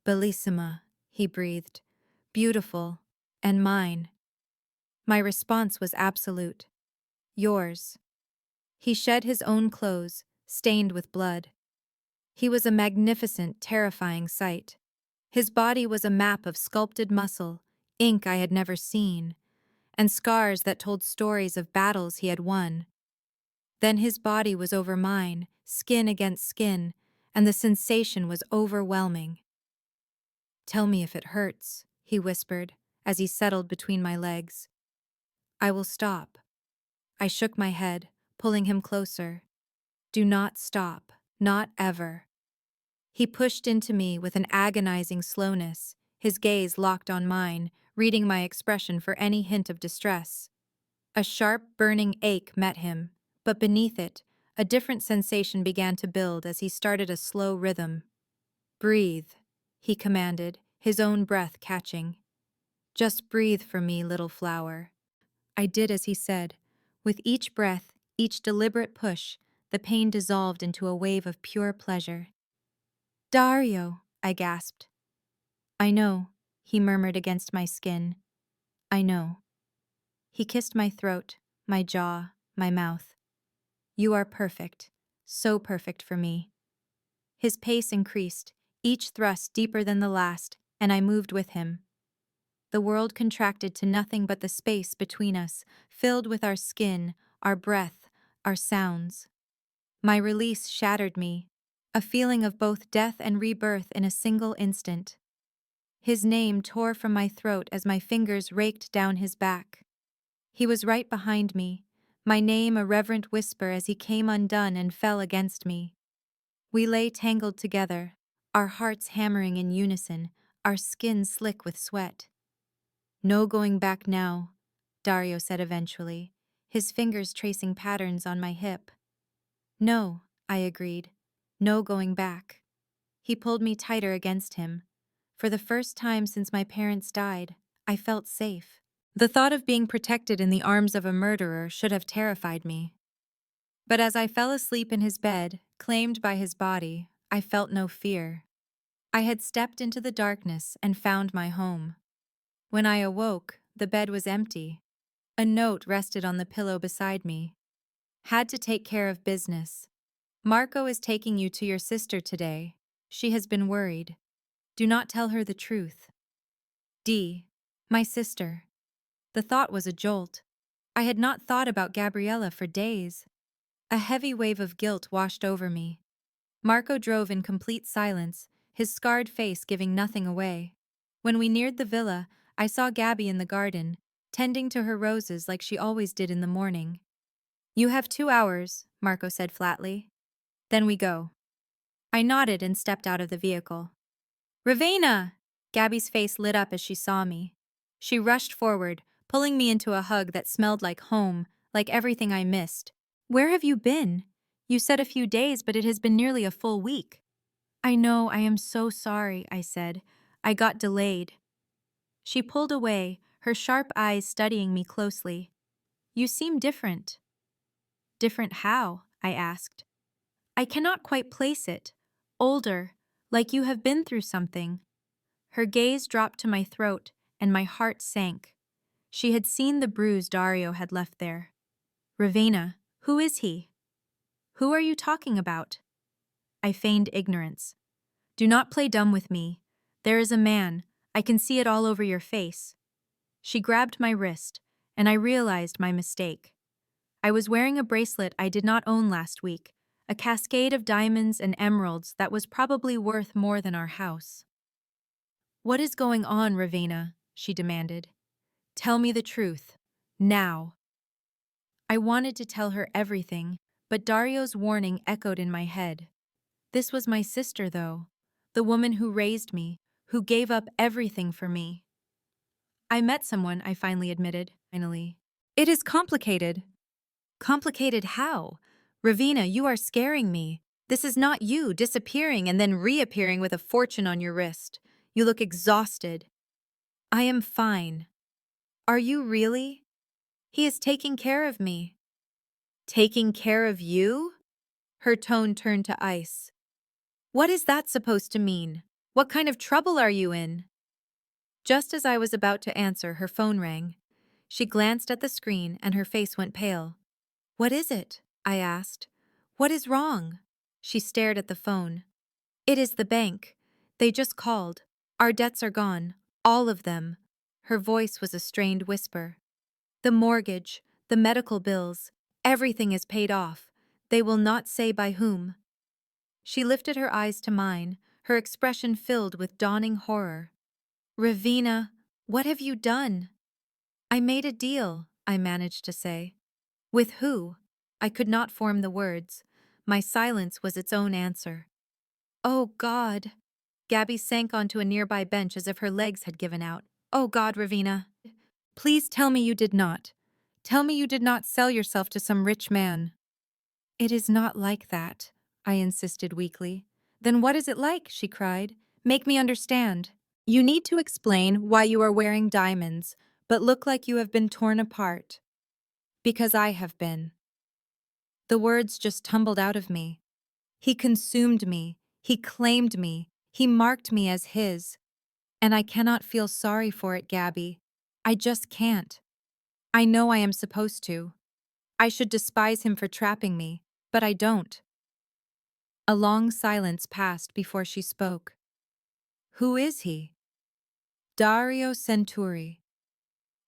Bellissima, he breathed. Beautiful. And mine. My response was absolute. Yours. He shed his own clothes, stained with blood. He was a magnificent, terrifying sight. His body was a map of sculpted muscle, ink I had never seen, and scars that told stories of battles he had won. Then his body was over mine, skin against skin, and the sensation was overwhelming. Tell me if it hurts, he whispered, as he settled between my legs. I will stop. I shook my head, pulling him closer. Do not stop, not ever. He pushed into me with an agonizing slowness, his gaze locked on mine, reading my expression for any hint of distress. A sharp, burning ache met him, but beneath it, a different sensation began to build as he started a slow rhythm. Breathe, he commanded, his own breath catching. Just breathe for me, little flower. I did as he said. With each breath, each deliberate push, the pain dissolved into a wave of pure pleasure. Dario, I gasped. I know, he murmured against my skin. I know. He kissed my throat, my jaw, my mouth. You are perfect, so perfect for me. His pace increased, each thrust deeper than the last, and I moved with him. The world contracted to nothing but the space between us, filled with our skin, our breath, our sounds. My release shattered me, a feeling of both death and rebirth in a single instant. His name tore from my throat as my fingers raked down his back. He was right behind me, my name a reverent whisper as he came undone and fell against me. We lay tangled together, our hearts hammering in unison, our skin slick with sweat. "No going back now," Dario said eventually, his fingers tracing patterns on my hip. "No," I agreed. "No going back." He pulled me tighter against him. For the first time since my parents died, I felt safe. The thought of being protected in the arms of a murderer should have terrified me. But as I fell asleep in his bed, claimed by his body, I felt no fear. I had stepped into the darkness and found my home. When I awoke, the bed was empty. A note rested on the pillow beside me. "Had to take care of business. Marco is taking you to your sister today. She has been worried. Do not tell her the truth. D. My sister." The thought was a jolt. I had not thought about Gabriella for days. A heavy wave of guilt washed over me. Marco drove in complete silence, his scarred face giving nothing away. When we neared the villa, I saw Gabby in the garden, tending to her roses like she always did in the morning. "You have 2 hours," Marco said flatly. "Then we go." I nodded and stepped out of the vehicle. "Ravenna!" Gabby's face lit up as she saw me. She rushed forward, pulling me into a hug that smelled like home, like everything I missed. "Where have you been? You said a few days, but it has been nearly a full week." "I know, I am so sorry," I said. "I got delayed." She pulled away, her sharp eyes studying me closely. "You seem different." "Different how?" I asked. "I cannot quite place it. Older, like you have been through something." Her gaze dropped to my throat, and my heart sank. She had seen the bruise Dario had left there. "Ravenna, who is he? Who are you talking about?" I feigned ignorance. "Do not play dumb with me. There is a man. I can see it all over your face." She grabbed my wrist, and I realized my mistake. I was wearing a bracelet I did not own last week, a cascade of diamonds and emeralds that was probably worth more than our house. "What is going on, Ravenna?" she demanded. "Tell me the truth. Now." I wanted to tell her everything, but Dario's warning echoed in my head. This was my sister, though. The woman who raised me, who gave up everything for me. "I met someone," I finally admitted, finally. "It is complicated." "Complicated how? Ravenna, you are scaring me. This is not you disappearing and then reappearing with a fortune on your wrist. You look exhausted." "I am fine." "Are you really?" "He is taking care of me." "Taking care of you?" Her tone turned to ice. "What is that supposed to mean? What kind of trouble are you in?" Just as I was about to answer, her phone rang. She glanced at the screen and her face went pale. "What is it?" I asked. "What is wrong?" She stared at the phone. "It is the bank. They just called. Our debts are gone. All of them." Her voice was a strained whisper. "The mortgage, the medical bills, everything is paid off. They will not say by whom." She lifted her eyes to mine, her expression filled with dawning horror. "Ravenna, what have you done?" "I made a deal," I managed to say. "With who?" I could not form the words. My silence was its own answer. "Oh, God." Gabby sank onto a nearby bench as if her legs had given out. "Oh, God, Ravenna. Please tell me you did not. Tell me you did not sell yourself to some rich man." "It is not like that," I insisted weakly. "Then what is it like?" she cried. "Make me understand." "You need to explain why you are wearing diamonds, but look like you have been torn apart." "Because I have been." The words just tumbled out of me. He consumed me. He claimed me. He marked me as his. And I cannot feel sorry for it, Gabby. I just can't. I know I am supposed to. I should despise him for trapping me, but I don't. A long silence passed before she spoke. "Who is he?" "Dario Centuri."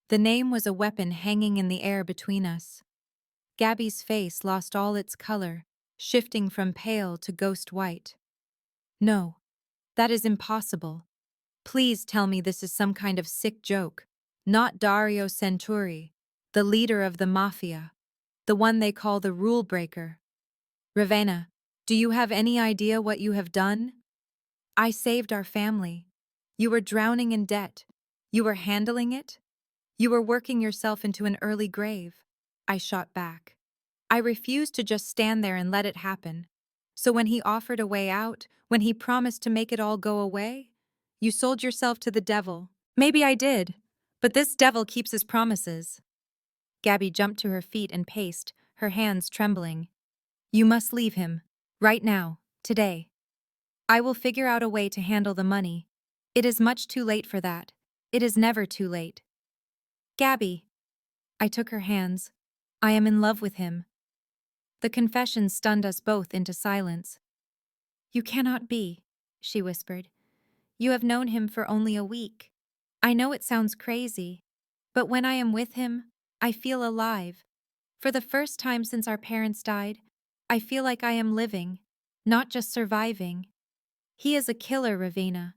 The name was a weapon hanging in the air between us. Gabby's face lost all its color, shifting from pale to ghost white. "No, that is impossible." Please tell me this is some kind of sick joke. Not Dario Centuri, the leader of the Mafia, the one they call the rule breaker. Ravenna, do you have any idea what you have done? I saved our family. You were drowning in debt. You were handling it. You were working yourself into an early grave. I shot back. I refused to just stand there and let it happen. So when he offered a way out, when he promised to make it all go away, you sold yourself to the devil. Maybe I did, but this devil keeps his promises. Gabby jumped to her feet and paced, her hands trembling. You must leave him. Right now. Today. I will figure out a way to handle the money. It is much too late for that. It is never too late. Gabby. I took her hands. I am in love with him. The confession stunned us both into silence. You cannot be, she whispered. You have known him for only a week. I know it sounds crazy, but when I am with him, I feel alive. For the first time since our parents died, I feel like I am living, not just surviving. He is a killer, Ravenna.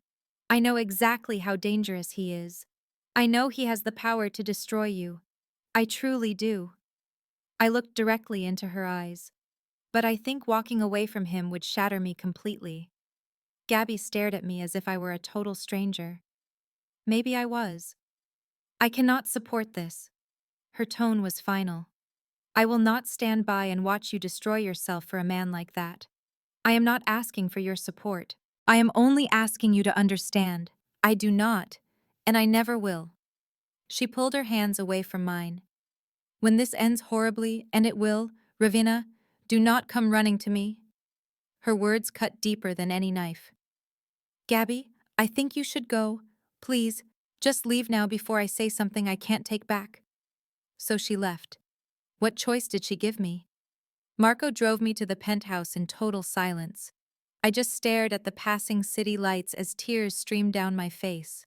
I know exactly how dangerous he is. I know he has the power to destroy you. I truly do. I looked directly into her eyes, but I think walking away from him would shatter me completely. Gabby stared at me as if I were a total stranger. Maybe I was. I cannot support this. Her tone was final. I will not stand by and watch you destroy yourself for a man like that. I am not asking for your support. I am only asking you to understand. I do not, and I never will. She pulled her hands away from mine. When this ends horribly, and it will, Ravenna, do not come running to me. Her words cut deeper than any knife. Gabby, I think you should go. Please, just leave now before I say something I can't take back. So she left. What choice did she give me? Marco drove me to the penthouse in total silence. I just stared at the passing city lights as tears streamed down my face.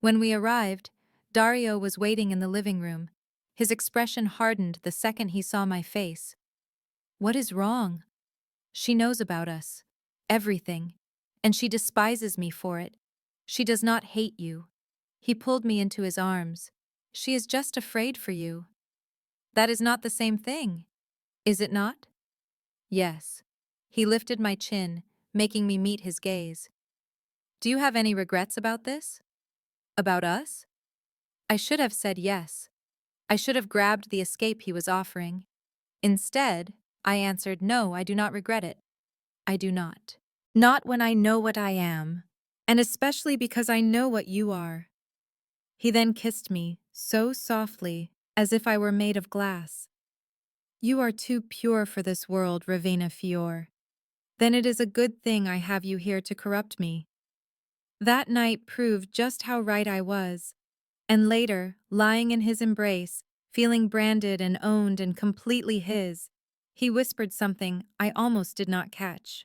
When we arrived, Dario was waiting in the living room. His expression hardened the second he saw my face. What is wrong? She knows about us. Everything. And she despises me for it. She does not hate you. He pulled me into his arms. She is just afraid for you. That is not the same thing. Is it not? Yes. He lifted my chin, making me meet his gaze. Do you have any regrets about this? About us? I should have said yes. I should have grabbed the escape he was offering. Instead, I answered, no, I do not regret it. I do not. Not when I know what I am, and especially because I know what you are. He then kissed me, so softly, as if I were made of glass. You are too pure for this world, Ravenna Fior. Then it is a good thing I have you here to corrupt me. That night proved just how right I was, and later, lying in his embrace, feeling branded and owned and completely his, he whispered something I almost did not catch.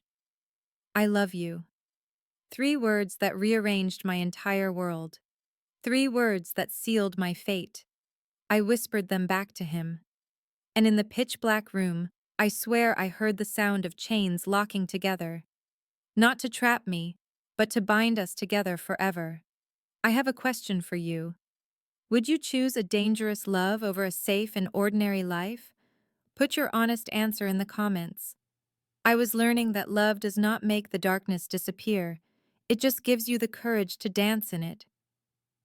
I love you. 3 words that rearranged my entire world. 3 words that sealed my fate. I whispered them back to him. And in the pitch-black room, I swear I heard the sound of chains locking together. Not to trap me, but to bind us together forever. I have a question for you. Would you choose a dangerous love over a safe and ordinary life? Put your honest answer in the comments. I was learning that love does not make the darkness disappear. It just gives you the courage to dance in it.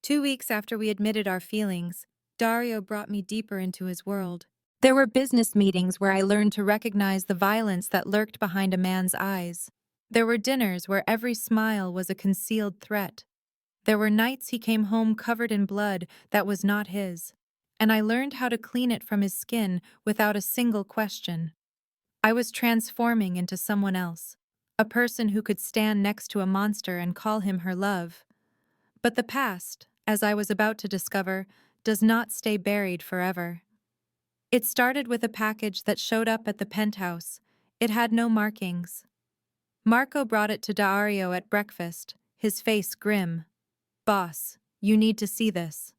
2 weeks after we admitted our feelings, Dario brought me deeper into his world. There were business meetings where I learned to recognize the violence that lurked behind a man's eyes. There were dinners where every smile was a concealed threat. There were nights he came home covered in blood that was not his, and I learned how to clean it from his skin without a single question. I was transforming into someone else, a person who could stand next to a monster and call him her love. But the past, as I was about to discover, does not stay buried forever. It started with a package that showed up at the penthouse. It had no markings. Marco brought it to Dario at breakfast, his face grim. Boss, you need to see this.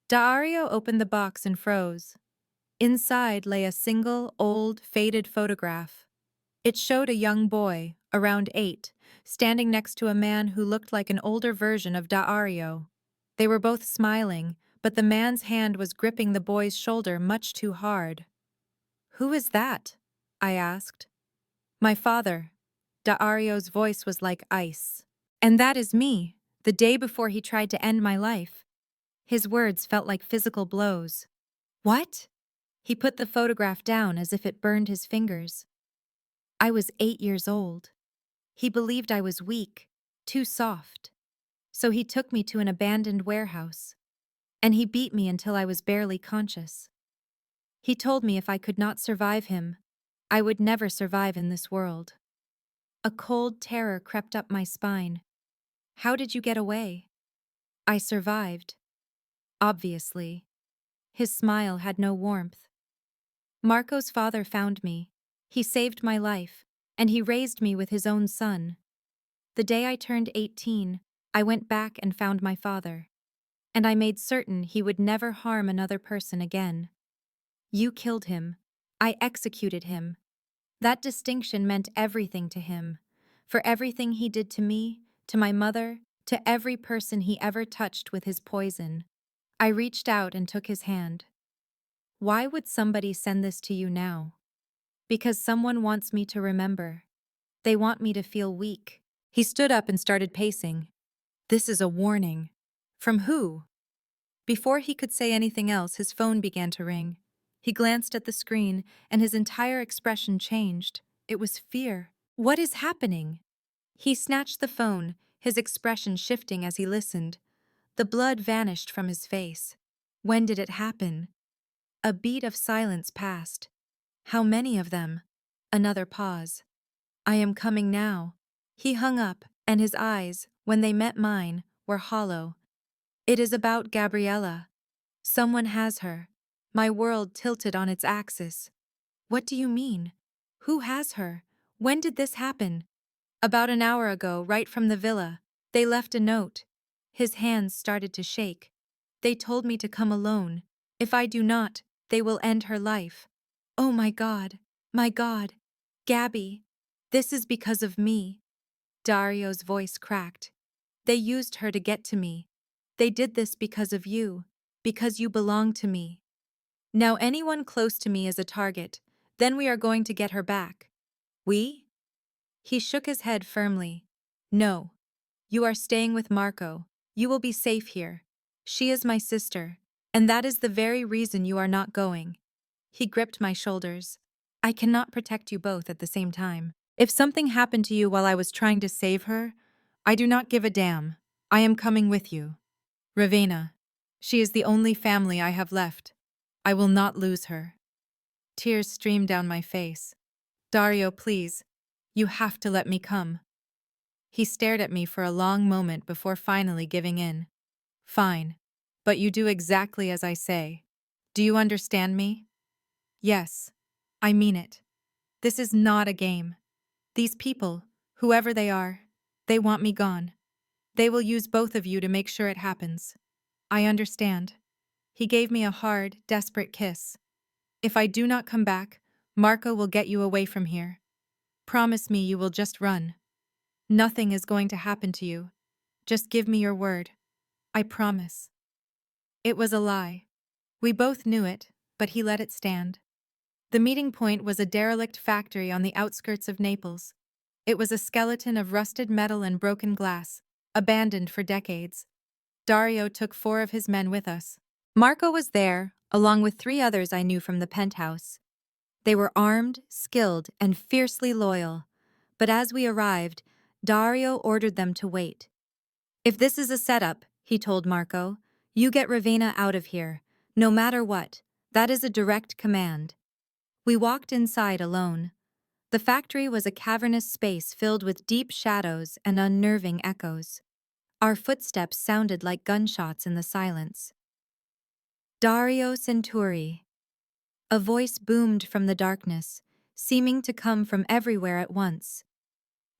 Dario opened the box and froze. Inside lay a single, old, faded photograph. It showed a young boy, around 8, standing next to a man who looked like an older version of Dario. They were both smiling, but the man's hand was gripping the boy's shoulder much too hard. "Who is that?" I asked. "My father." Dario's voice was like ice. "And that is me, the day before he tried to end my life." His words felt like physical blows. "What?" He put the photograph down as if it burned his fingers. "I was 8 years old. He believed I was weak, too soft. So he took me to an abandoned warehouse. And he beat me until I was barely conscious. He told me if I could not survive him, I would never survive in this world." A cold terror crept up my spine. "How did you get away?" "I survived. Obviously." His smile had no warmth. "Marco's father found me. He saved my life, and he raised me with his own son. The day I turned 18, I went back and found my father. And I made certain he would never harm another person again. You killed him. I executed him. That distinction meant everything to him. For everything he did to me, to my mother, to every person he ever touched with his poison." I reached out and took his hand. "Why would somebody send this to you now?" "Because someone wants me to remember. They want me to feel weak." He stood up and started pacing. "This is a warning." "From who?" Before he could say anything else, his phone began to ring. He glanced at the screen, and his entire expression changed. It was fear. "What is happening?" He snatched the phone, his expression shifting as he listened. The blood vanished from his face. "When did it happen?" A beat of silence passed. "How many of them?" Another pause. "I am coming now." He hung up, and his eyes, when they met mine, were hollow. "It is about Gabriella. Someone has her." My world tilted on its axis. "What do you mean? Who has her? When did this happen?" "About an hour ago, right from the villa. They left a note." His hands started to shake. "They told me to come alone. If I do not, they will end her life." "Oh my God. My God. Gabby. This is because of me." Dario's voice cracked. "They used her to get to me. They did this because of you. Because you belong to me. Now anyone close to me is a target. Then we are going to get her back." "We?" He shook his head firmly. "No. You are staying with Marco. You will be safe here. She is my sister. And that is the very reason you are not going." He gripped my shoulders. "I cannot protect you both at the same time. If something happened to you while I was trying to save her, I do not give a damn. I am coming with you. Ravenna. She is the only family I have left. I will not lose her." Tears streamed down my face. "Dario, please. You have to let me come." He stared at me for a long moment before finally giving in. "Fine. But you do exactly as I say. Do you understand me?" "Yes. I mean it. This is not a game. These people, whoever they are, they want me gone. They will use both of you to make sure it happens. I understand." He gave me a hard, desperate kiss. "If I do not come back, Marco will get you away from here. Promise me you will just run. Nothing is going to happen to you. Just give me your word. I promise." It was a lie. We both knew it, but he let it stand. The meeting point was a derelict factory on the outskirts of Naples. It was a skeleton of rusted metal and broken glass, abandoned for decades. Dario took 4 of his men with us. Marco was there, along with 3 others I knew from the penthouse. They were armed, skilled, and fiercely loyal. But as we arrived, Dario ordered them to wait. "If this is a setup," he told Marco, "you get Ravenna out of here, no matter what. That is a direct command." We walked inside alone. The factory was a cavernous space filled with deep shadows and unnerving echoes. Our footsteps sounded like gunshots in the silence. "Dario Centuri." A voice boomed from the darkness, seeming to come from everywhere at once.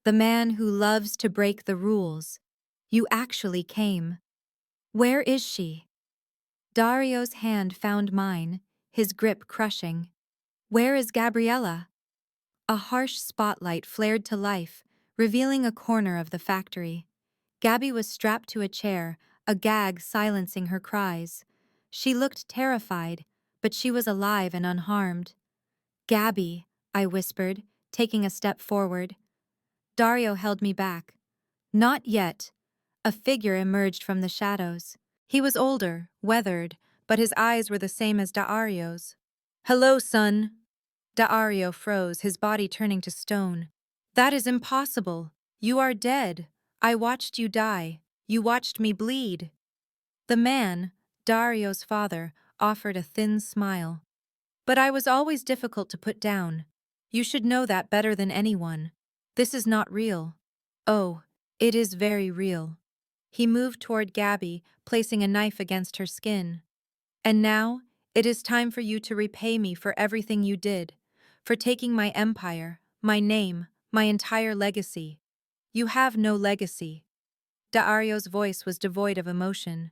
"The man who loves to break the rules. You actually came. Where is she?" Dario's hand found mine, his grip crushing. "Where is Gabriella?" A harsh spotlight flared to life, revealing a corner of the factory. Gabby was strapped to a chair, a gag silencing her cries. She looked terrified, but she was alive and unharmed. "Gabby," I whispered, taking a step forward. Dario held me back. "Not yet." A figure emerged from the shadows. He was older, weathered, but his eyes were the same as Dario's. "Hello, son." Dario froze, his body turning to stone. "That is impossible. You are dead. I watched you die. You watched me bleed." The man, Dario's father, offered a thin smile. "But I was always difficult to put down. You should know that better than anyone. This is not real." "Oh, it is very real." He moved toward Gabby, placing a knife against her skin. "And now, it is time for you to repay me for everything you did, for taking my empire, my name, my entire legacy. You have no legacy." Dario's voice was devoid of emotion.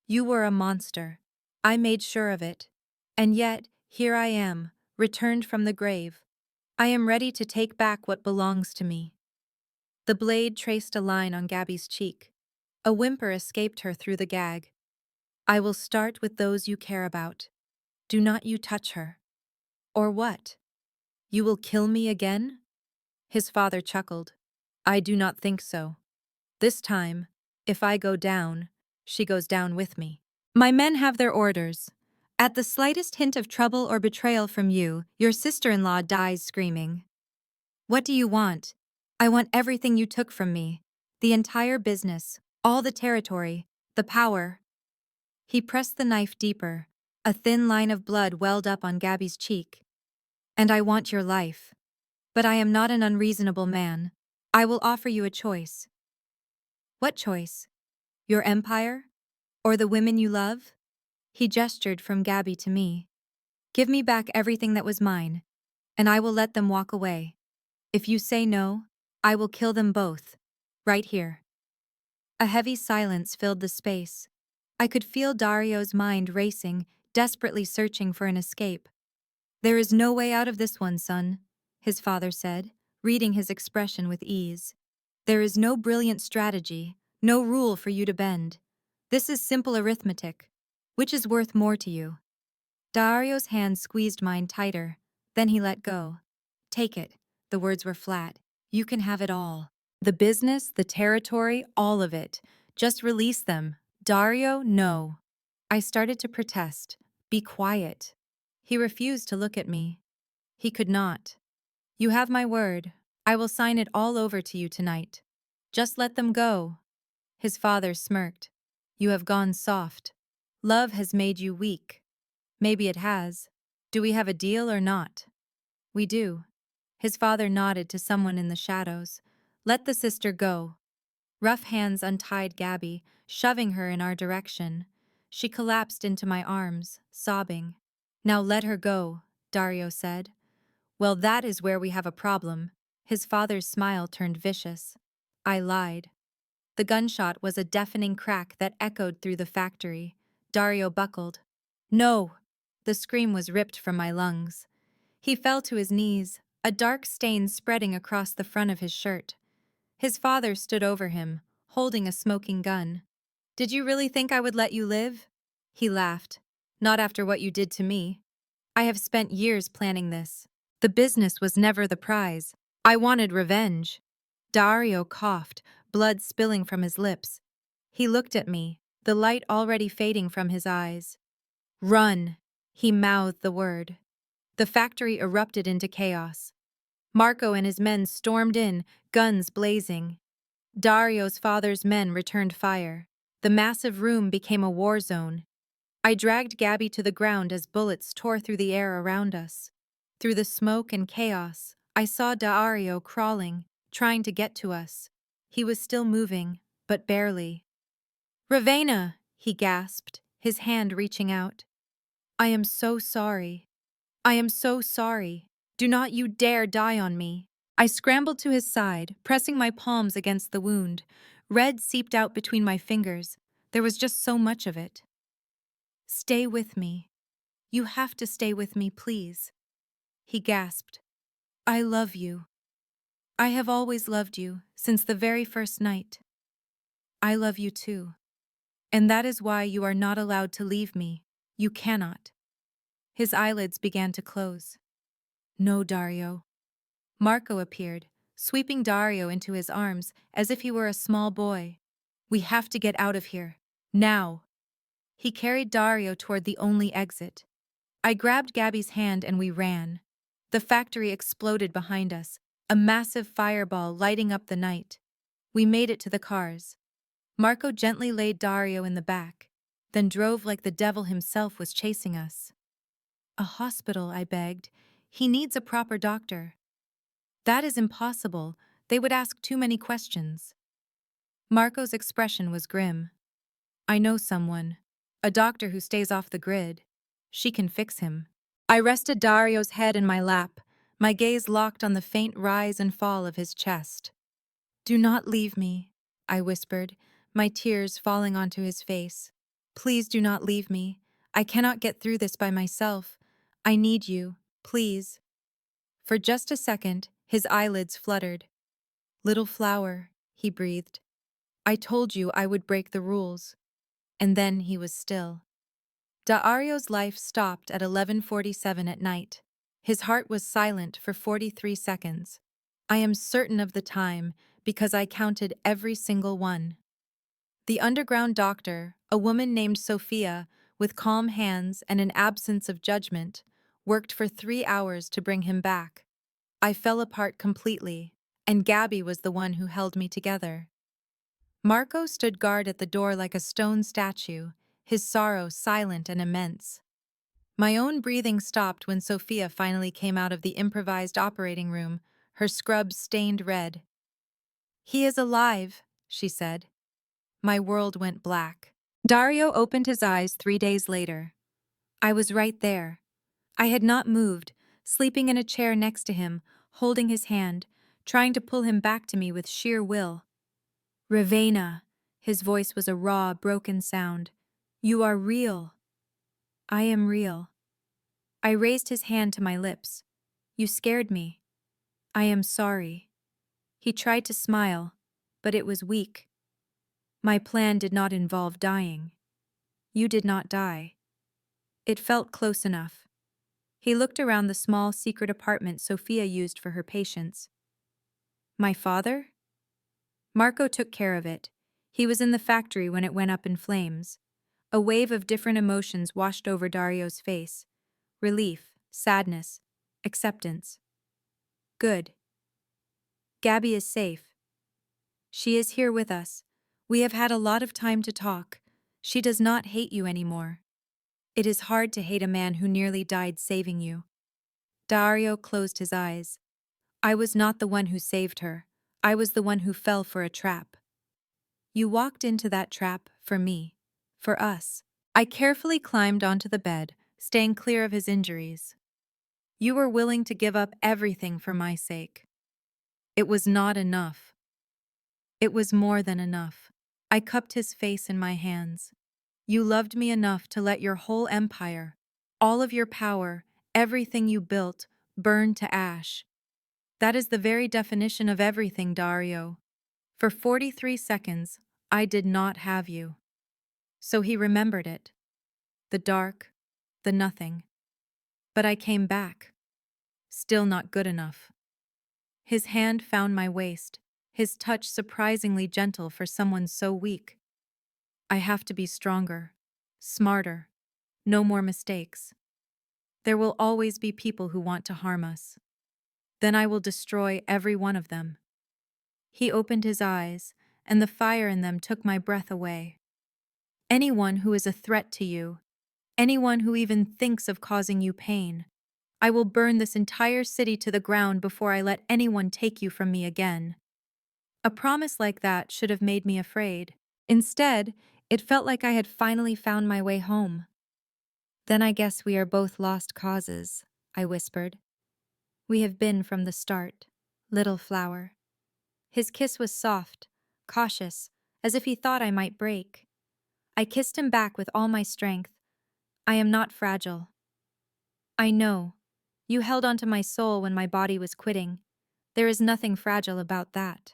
"You were a monster. I made sure of it. And yet, here I am, returned from the grave. I am ready to take back what belongs to me." The blade traced a line on Gabby's cheek. A whimper escaped her through the gag. "I will start with those you care about. Do not you touch her." "Or what? You will kill me again?" His father chuckled. "I do not think so. This time, if I go down, she goes down with me. My men have their orders. At the slightest hint of trouble or betrayal from you, your sister-in-law dies screaming." "What do you want?" "I want everything you took from me. The entire business, all the territory, the power." He pressed the knife deeper. A thin line of blood welled up on Gabby's cheek. "And I want your life. But I am not an unreasonable man. I will offer you a choice." "What choice? Your empire? Or the women you love?" He gestured from Gabby to me. "Give me back everything that was mine, and I will let them walk away. If you say no, I will kill them both. Right here." A heavy silence filled the space. I could feel Dario's mind racing, desperately searching for an escape. "There is no way out of this one, son," his father said, reading his expression with ease. "There is no brilliant strategy, no rule for you to bend. This is simple arithmetic. Which is worth more to you?" Dario's hand squeezed mine tighter. Then he let go. "Take it." The words were flat. "You can have it all. The business, the territory, all of it. Just release them." "Dario, no." I started to protest. "Be quiet." He refused to look at me. He could not. "You have my word. I will sign it all over to you tonight. Just let them go." His father smirked. "You have gone soft. Love has made you weak." "Maybe it has. Do we have a deal or not?" "We do." His father nodded to someone in the shadows. "Let the sister go." Rough hands untied Gabby, shoving her in our direction. She collapsed into my arms, sobbing. "Now let her go," Dario said. "Well, that is where we have a problem." His father's smile turned vicious. I lied. The gunshot was a deafening crack that echoed through the factory. Dario buckled. "No!" The scream was ripped from my lungs. He fell to his knees, a dark stain spreading across the front of his shirt. His father stood over him, holding a smoking gun. "Did you really think I would let you live?" He laughed. "Not after what you did to me. I have spent years planning this. The business was never the prize. I wanted revenge." Dario coughed, blood spilling from his lips. He looked at me, the light already fading from his eyes. "Run!" He mouthed the word. The factory erupted into chaos. Marco and his men stormed in, guns blazing. Dario's father's men returned fire. The massive room became a war zone. I dragged Gabby to the ground as bullets tore through the air around us. Through the smoke and chaos, I saw Dario crawling, trying to get to us. He was still moving, but barely. "Ravenna!" he gasped, his hand reaching out. "I am so sorry. I am so sorry. Do not you dare die on me." I scrambled to his side, pressing my palms against the wound. Red seeped out between my fingers. There was just so much of it. "Stay with me. You have to stay with me, please." He gasped. "I love you." I have always loved you, since the very first night. I love you too. And that is why you are not allowed to leave me. You cannot. His eyelids began to close. No, Dario. Marco appeared, sweeping Dario into his arms as if he were a small boy. We have to get out of here. Now. He carried Dario toward the only exit. I grabbed Gabby's hand and we ran. The factory exploded behind us, a massive fireball lighting up the night. We made it to the cars. Marco gently laid Dario in the back, then drove like the devil himself was chasing us. A hospital, I begged. He needs a proper doctor. That is impossible. They would ask too many questions. Marco's expression was grim. I know someone. A doctor who stays off the grid. She can fix him. I rested Dario's head in my lap, my gaze locked on the faint rise and fall of his chest. Do not leave me, I whispered, my tears falling onto his face. Please do not leave me. I cannot get through this by myself. I need you, please. For just a second, his eyelids fluttered. Little flower, he breathed. I told you I would break the rules. And then he was still. Daario's life stopped at 11:47 at night. His heart was silent for 43 seconds. I am certain of the time because I counted every single one. The underground doctor, a woman named Sophia, with calm hands and an absence of judgment, worked for 3 hours to bring him back. I fell apart completely, and Gabby was the one who held me together. Marco stood guard at the door like a stone statue, his sorrow silent and immense. My own breathing stopped when Sophia finally came out of the improvised operating room, her scrubs stained red. He is alive, she said. My world went black. Dario opened his eyes 3 days later. I was right there. I had not moved, sleeping in a chair next to him, holding his hand, trying to pull him back to me with sheer will. Ravenna, his voice was a raw, broken sound. You are real. I am real. I raised his hand to my lips. You scared me. I am sorry. He tried to smile, but it was weak. My plan did not involve dying. You did not die. It felt close enough. He looked around the small, secret apartment Sophia used for her patients. My father? Marco took care of it. He was in the factory when it went up in flames. A wave of different emotions washed over Dario's face. Relief, sadness, acceptance. Good. Gabby is safe. She is here with us. We have had a lot of time to talk. She does not hate you anymore. It is hard to hate a man who nearly died saving you. Dario closed his eyes. I was not the one who saved her. I was the one who fell for a trap. You walked into that trap for me. For us. I carefully climbed onto the bed, staying clear of his injuries. You were willing to give up everything for my sake. It was not enough. It was more than enough. I cupped his face in my hands. You loved me enough to let your whole empire, all of your power, everything you built, burn to ash. That is the very definition of everything, Dario. For 43 seconds, I did not have you. So he remembered it. The dark, the nothing. But I came back. Still not good enough. His hand found my waist, his touch surprisingly gentle for someone so weak. I have to be stronger, smarter, no more mistakes. There will always be people who want to harm us. Then I will destroy every one of them. He opened his eyes, and the fire in them took my breath away. Anyone who is a threat to you, anyone who even thinks of causing you pain, I will burn this entire city to the ground before I let anyone take you from me again. A promise like that should have made me afraid. Instead, it felt like I had finally found my way home. Then I guess we are both lost causes, I whispered. We have been from the start, little flower. His kiss was soft, cautious, as if he thought I might break. I kissed him back with all my strength. I am not fragile. I know. You held onto my soul when my body was quitting. There is nothing fragile about that.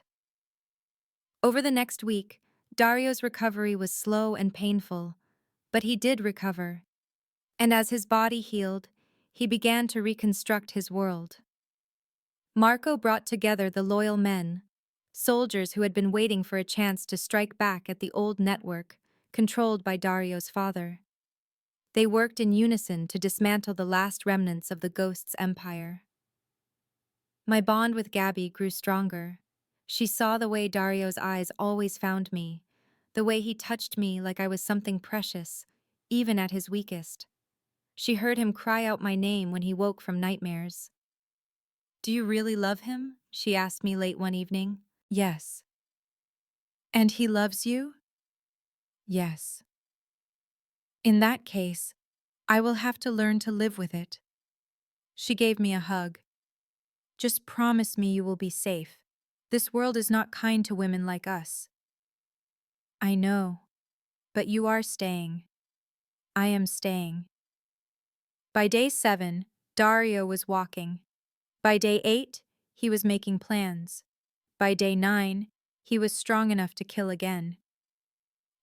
Over the next week, Dario's recovery was slow and painful, but he did recover. And as his body healed, he began to reconstruct his world. Marco brought together the loyal men, soldiers who had been waiting for a chance to strike back at the old network, controlled by Dario's father. They worked in unison to dismantle the last remnants of the Ghost's empire. My bond with Gabby grew stronger. She saw the way Dario's eyes always found me, the way he touched me like I was something precious, even at his weakest. She heard him cry out my name when he woke from nightmares. "Do you really love him?" she asked me late one evening. "Yes." "And he loves you?" "Yes." "In that case, I will have to learn to live with it." She gave me a hug. "Just promise me you will be safe. This world is not kind to women like us." "I know. But you are staying." "I am staying." By day 7, Dario was walking. By day 8, he was making plans. By day 9, he was strong enough to kill again.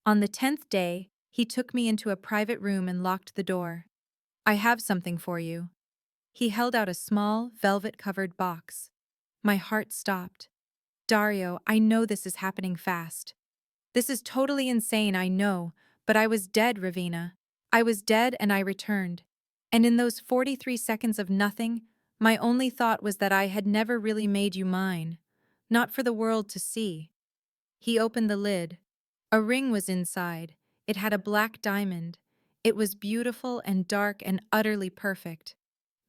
On the 10th day, he took me into a private room and locked the door. "I have something for you." He held out a small, velvet-covered box. My heart stopped. "Dario, I know this is happening fast. This is totally insane, I know, but I was dead, Ravina. I was dead and I returned. And in those 43 seconds of nothing, my only thought was that I had never really made you mine. Not for the world to see." He opened the lid. A ring was inside. It had a black diamond. It was beautiful and dark and utterly perfect.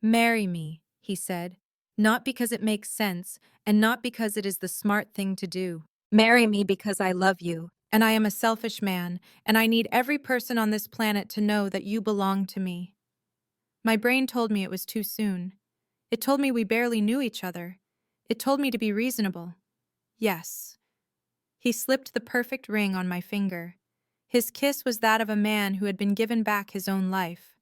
"Marry me," he said. "Not because it makes sense, and not because it is the smart thing to do. Marry me because I love you, and I am a selfish man, and I need every person on this planet to know that you belong to me." My brain told me it was too soon. It told me we barely knew each other. It told me to be reasonable. Yes. He slipped the perfect ring on my finger. His kiss was that of a man who had been given back his own life.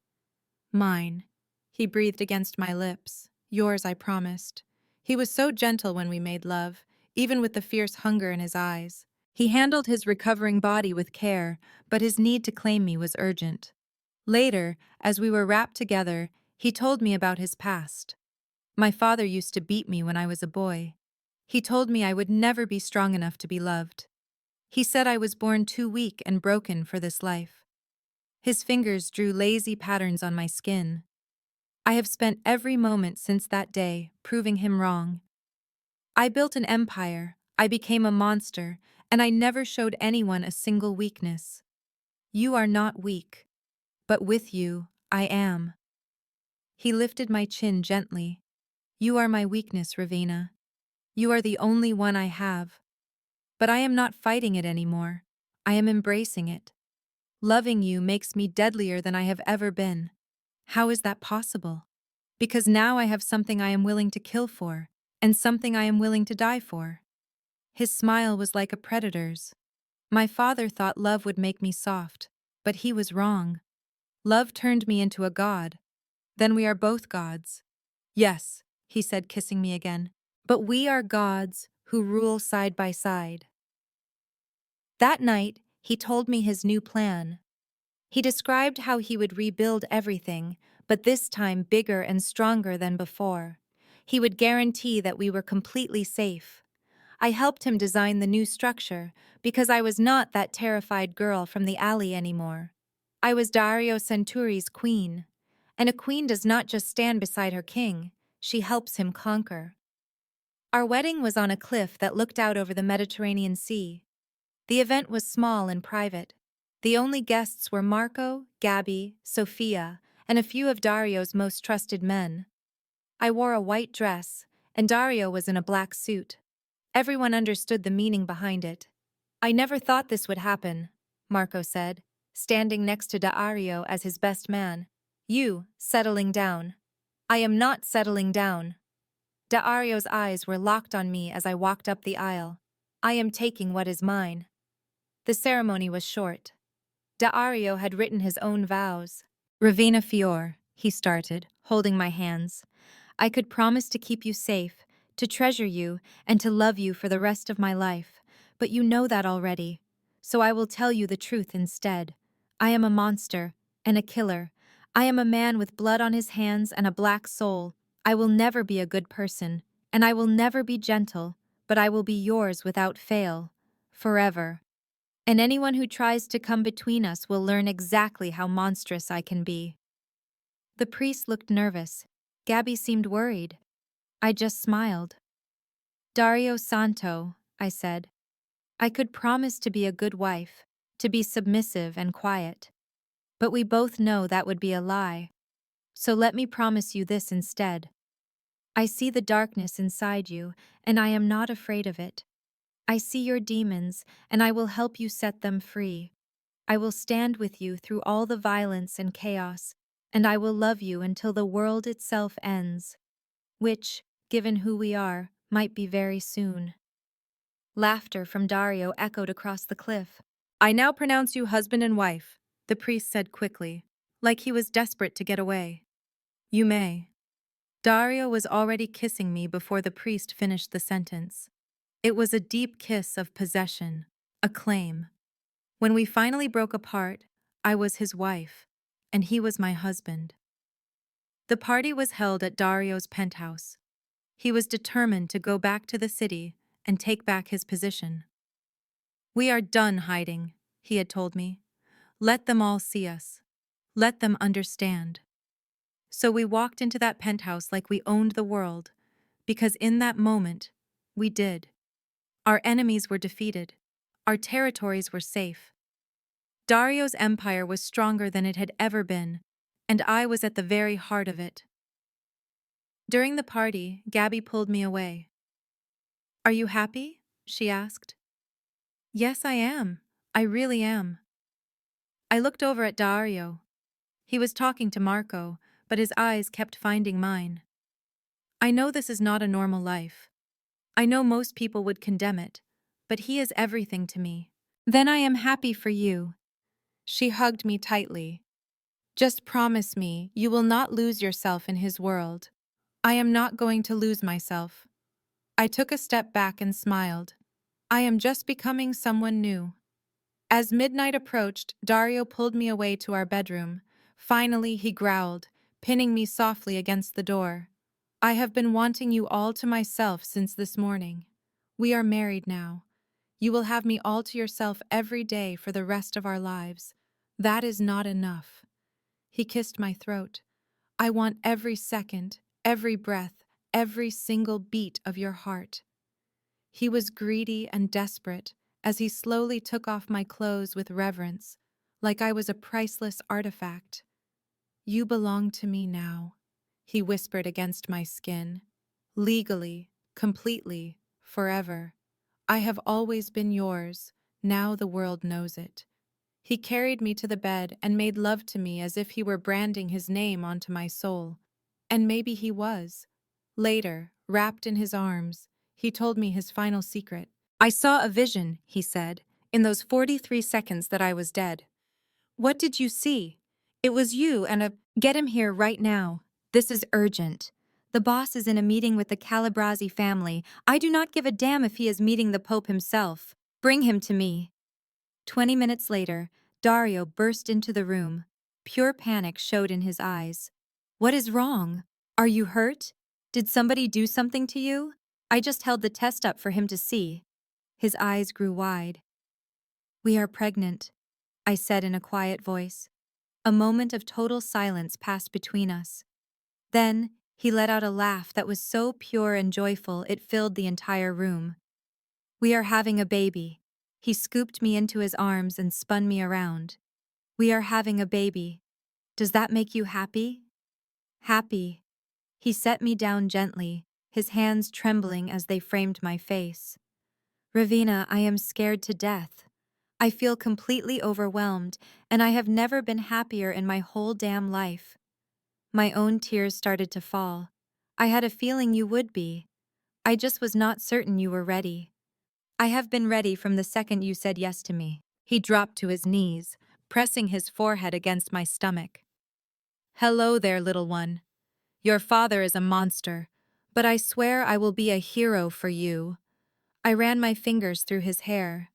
"Mine," he breathed against my lips. "Yours, I promised." He was so gentle when we made love, even with the fierce hunger in his eyes. He handled his recovering body with care, but his need to claim me was urgent. Later, as we were wrapped together, he told me about his past. My father used to beat me when I was a boy. He told me I would never be strong enough to be loved. He said I was born too weak and broken for this life. His fingers drew lazy patterns on my skin. I have spent every moment since that day proving him wrong. I built an empire, I became a monster, and I never showed anyone a single weakness. You are not weak, but with you, I am. He lifted my chin gently. You are my weakness, Ravina. You are the only one I have. But I am not fighting it anymore. I am embracing it. Loving you makes me deadlier than I have ever been. How is that possible? Because now I have something I am willing to kill for, and something I am willing to die for. His smile was like a predator's. My father thought love would make me soft, but he was wrong. Love turned me into a god. Then we are both gods. Yes, he said, kissing me again. But we are gods who rule side by side. That night, he told me his new plan. He described how he would rebuild everything, but this time bigger and stronger than before. He would guarantee that we were completely safe. I helped him design the new structure because I was not that terrified girl from the alley anymore. I was Dario Centuri's queen, and a queen does not just stand beside her king, she helps him conquer. Our wedding was on a cliff that looked out over the Mediterranean Sea. The event was small and private. The only guests were Marco, Gabby, Sophia, and a few of Dario's most trusted men. I wore a white dress, and Dario was in a black suit. Everyone understood the meaning behind it. "I never thought this would happen," Marco said, standing next to Dario as his best man. "You, settling down." "I am not settling down." Dario's eyes were locked on me as I walked up the aisle. "I am taking what is mine." The ceremony was short. Dario had written his own vows. "Ravina Fior," he started, holding my hands. "I could promise to keep you safe, to treasure you, and to love you for the rest of my life. But you know that already. So I will tell you the truth instead. I am a monster, and a killer. I am a man with blood on his hands and a black soul. I will never be a good person, and I will never be gentle, but I will be yours without fail. Forever. And anyone who tries to come between us will learn exactly how monstrous I can be. The priest looked nervous. Gabby seemed worried. I just smiled. Dario Santo, I said. I could promise to be a good wife, to be submissive and quiet. But we both know that would be a lie. So let me promise you this instead. I see the darkness inside you, and I am not afraid of it. I see your demons, and I will help you set them free. I will stand with you through all the violence and chaos, and I will love you until the world itself ends, which, given who we are, might be very soon. Laughter from Dario echoed across the cliff. I now pronounce you husband and wife, the priest said quickly, like he was desperate to get away. You may. Dario was already kissing me before the priest finished the sentence. It was a deep kiss of possession, a claim. When we finally broke apart, I was his wife, and he was my husband. The party was held at Dario's penthouse. He was determined to go back to the city and take back his position. We are done hiding, he had told me. Let them all see us. Let them understand. So we walked into that penthouse like we owned the world, because in that moment, we did. Our enemies were defeated. Our territories were safe. Dario's empire was stronger than it had ever been, and I was at the very heart of it. During the party, Gabby pulled me away. Are you happy? She asked. Yes, I am. I really am. I looked over at Dario. He was talking to Marco, but his eyes kept finding mine. I know this is not a normal life. I know most people would condemn it, but he is everything to me. Then I am happy for you. She hugged me tightly. Just promise me you will not lose yourself in his world. I am not going to lose myself. I took a step back and smiled. I am just becoming someone new. As midnight approached, Dario pulled me away to our bedroom. Finally, he growled, pinning me softly against the door. I have been wanting you all to myself since this morning. We are married now. You will have me all to yourself every day for the rest of our lives. That is not enough. He kissed my throat. I want every second, every breath, every single beat of your heart. He was greedy and desperate as he slowly took off my clothes with reverence, like I was a priceless artifact. You belong to me now, he whispered against my skin. Legally, completely, forever. I have always been yours. Now the world knows it. He carried me to the bed and made love to me as if he were branding his name onto my soul. And maybe he was. Later, wrapped in his arms, he told me his final secret. I saw a vision, he said, in those 43 seconds that I was dead. What did you see? It was you and a... Get him here right now. This is urgent. The boss is in a meeting with the Calabrasi family. I do not give a damn if he is meeting the Pope himself. Bring him to me. 20 minutes later, Dario burst into the room. Pure panic showed in his eyes. What is wrong? Are you hurt? Did somebody do something to you? I just held the test up for him to see. His eyes grew wide. We are pregnant, I said in a quiet voice. A moment of total silence passed between us. Then, he let out a laugh that was so pure and joyful it filled the entire room. We are having a baby. He scooped me into his arms and spun me around. We are having a baby. Does that make you happy? Happy. He set me down gently, his hands trembling as they framed my face. Ravina, I am scared to death. I feel completely overwhelmed, and I have never been happier in my whole damn life. My own tears started to fall. I had a feeling you would be. I just was not certain you were ready. I have been ready from the second you said yes to me. He dropped to his knees, pressing his forehead against my stomach. Hello there, little one. Your father is a monster, But I swear I will be a hero for you. I ran my fingers through his hair.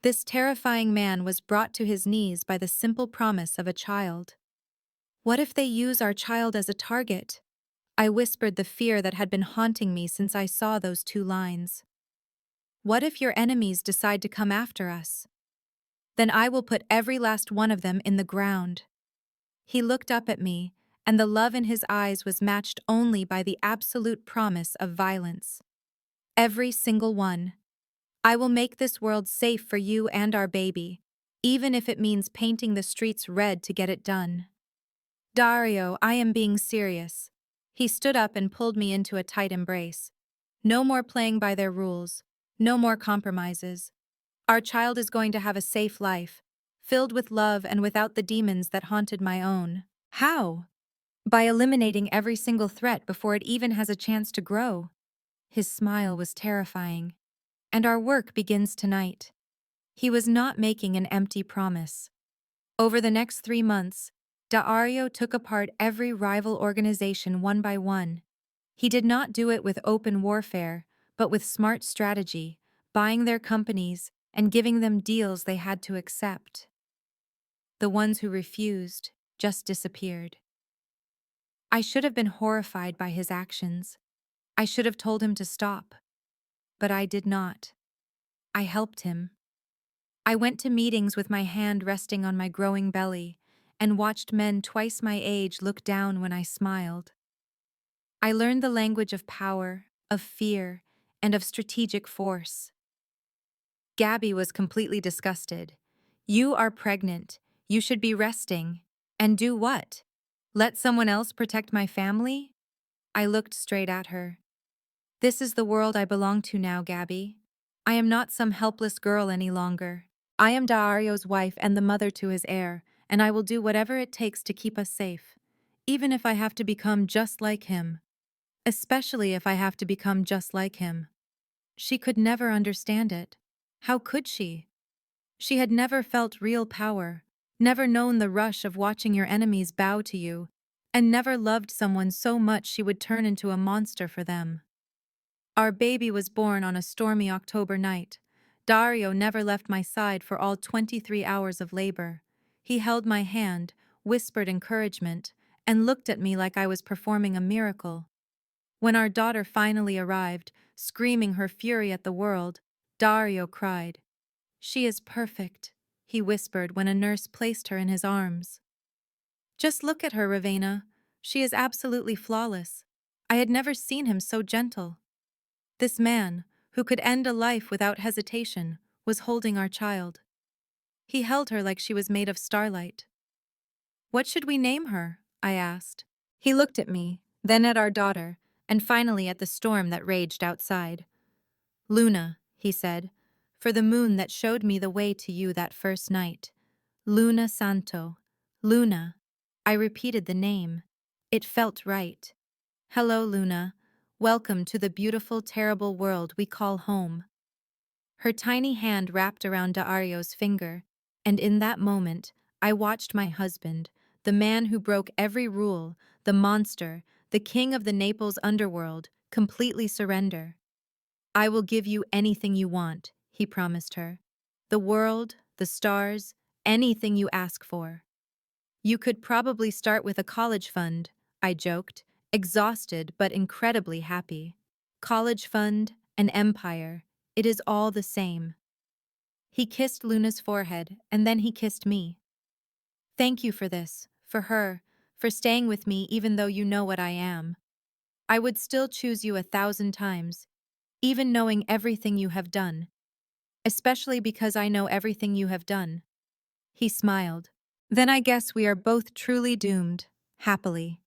This terrifying man was brought to his knees by the simple promise of a child. What if they use our child as a target? I whispered the fear that had been haunting me since I saw those 2 lines. What if your enemies decide to come after us? Then I will put every last one of them in the ground. He looked up at me, and the love in his eyes was matched only by the absolute promise of violence. Every single one. I will make this world safe for you and our baby, even if it means painting the streets red to get it done. Dario, I am being serious. He stood up and pulled me into a tight embrace. No more playing by their rules. No more compromises. Our child is going to have a safe life, filled with love and without the demons that haunted my own. How? By eliminating every single threat before it even has a chance to grow. His smile was terrifying. And our work begins tonight. He was not making an empty promise. Over the next 3 months, Dario took apart every rival organization one by one. He did not do it with open warfare, but with smart strategy, buying their companies and giving them deals they had to accept. The ones who refused just disappeared. I should have been horrified by his actions. I should have told him to stop. But I did not. I helped him. I went to meetings with my hand resting on my growing belly and watched men twice my age look down when I smiled. I learned the language of power, of fear, and of strategic force. Gabby was completely disgusted. You are pregnant. You should be resting. And do what? Let someone else protect my family? I looked straight at her. This is the world I belong to now, Gabby. I am not some helpless girl any longer. I am Dario's wife and the mother to his heir, and I will do whatever it takes to keep us safe, even if I have to become just like him. Especially if I have to become just like him. She could never understand it. How could she? She had never felt real power, never known the rush of watching your enemies bow to you, and never loved someone so much she would turn into a monster for them. Our baby was born on a stormy October night. Dario never left my side for all 23 hours of labor. He held my hand, whispered encouragement, and looked at me like I was performing a miracle. When our daughter finally arrived, screaming her fury at the world, Dario cried. She is perfect, he whispered when a nurse placed her in his arms. Just look at her, Ravenna. She is absolutely flawless. I had never seen him so gentle. This man, who could end a life without hesitation, was holding our child. He held her like she was made of starlight. What should we name her? I asked. He looked at me, then at our daughter, and finally at the storm that raged outside. Luna, he said, for the moon that showed me the way to you that first night. Luna Santo. Luna. I repeated the name. It felt right. Hello, Luna. Welcome to the beautiful, terrible world we call home. Her tiny hand wrapped around Dario's finger, and in that moment, I watched my husband, the man who broke every rule, the monster, the king of the Naples underworld, completely surrender. I will give you anything you want, he promised her. The world, the stars, anything you ask for. You could probably start with a college fund, I joked, exhausted but incredibly happy. College fund, an empire, it is all the same. He kissed Luna's forehead, and then he kissed me. Thank you for this, for her, for staying with me even though you know what I am. I would still choose you 1,000 times, even knowing everything you have done. Especially because I know everything you have done. He smiled. Then I guess we are both truly doomed, happily.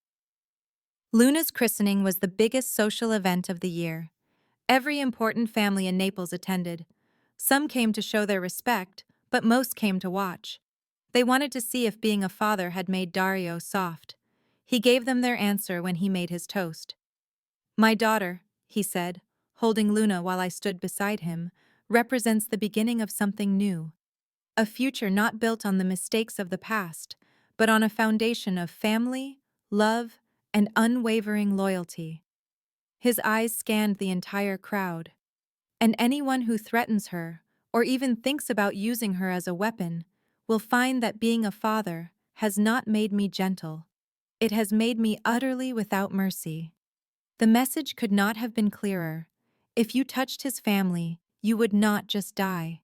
Luna's christening was the biggest social event of the year. Every important family in Naples attended. Some came to show their respect, but most came to watch. They wanted to see if being a father had made Dario soft. He gave them their answer when he made his toast. My daughter, he said, holding Luna while I stood beside him, represents the beginning of something new. A future not built on the mistakes of the past, but on a foundation of family, love, and unwavering loyalty. His eyes scanned the entire crowd. And anyone who threatens her, or even thinks about using her as a weapon, will find that being a father has not made me gentle. It has made me utterly without mercy. The message could not have been clearer. If you touched his family, you would not just die.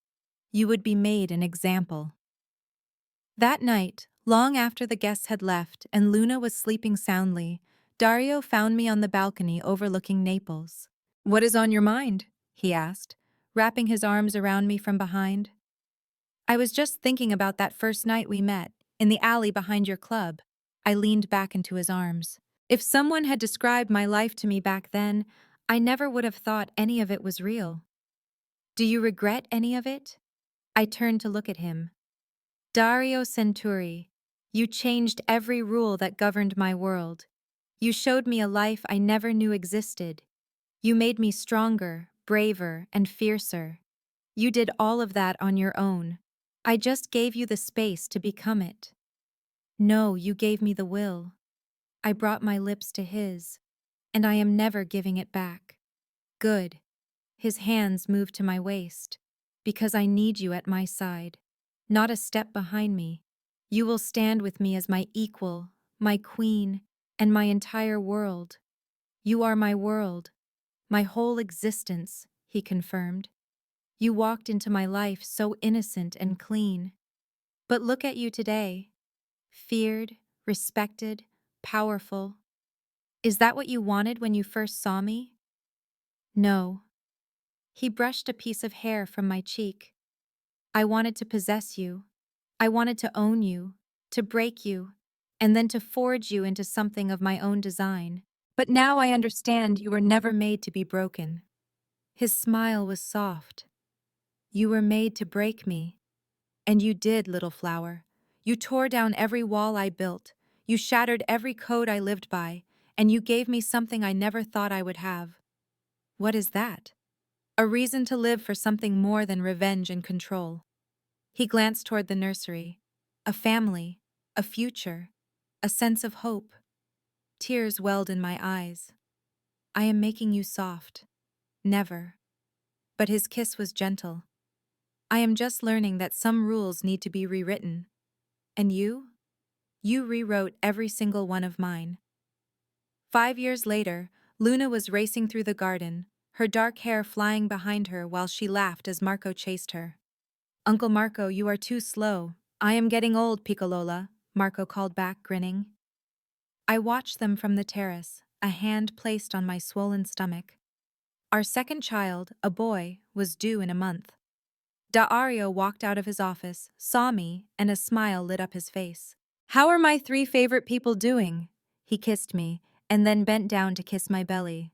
You would be made an example. That night, long after the guests had left and Luna was sleeping soundly, Dario found me on the balcony overlooking Naples. "What is on your mind?" he asked, wrapping his arms around me from behind. "I was just thinking about that first night we met, in the alley behind your club." I leaned back into his arms. If someone had described my life to me back then, I never would have thought any of it was real. "Do you regret any of it?" I turned to look at him. "Dario Centuri, you changed every rule that governed my world. You showed me a life I never knew existed. You made me stronger, braver, and fiercer. You did all of that on your own. I just gave you the space to become it." "No, you gave me the will." I brought my lips to his, and I am never giving it back. "Good." His hands moved to my waist. "Because I need you at my side, not a step behind me. You will stand with me as my equal, my queen, and my entire world. You are my world, my whole existence," he confirmed. "You walked into my life so innocent and clean. But look at you today. Feared, respected, powerful. Is that what you wanted when you first saw me?" "No." He brushed a piece of hair from my cheek. "I wanted to possess you. I wanted to own you, to break you, and then to forge you into something of my own design. But now I understand you were never made to be broken." His smile was soft. "You were made to break me. And you did, little flower. You tore down every wall I built. You shattered every code I lived by, and you gave me something I never thought I would have." "What is that?" "A reason to live for something more than revenge and control." He glanced toward the nursery. "A family, a future, a sense of hope." Tears welled in my eyes. "I am making you soft." "Never." But his kiss was gentle. "I am just learning that some rules need to be rewritten. And you? You rewrote every single one of mine." 5 years later, Luna was racing through the garden, her dark hair flying behind her while she laughed as Marco chased her. "Uncle Marco, you are too slow. I am getting old, Piccolola," Marco called back, grinning. I watched them from the terrace, a hand placed on my swollen stomach. Our second child, a boy, was due in a month. Dario walked out of his office, saw me, and a smile lit up his face. "How are my 3 favorite people doing?" He kissed me, and then bent down to kiss my belly.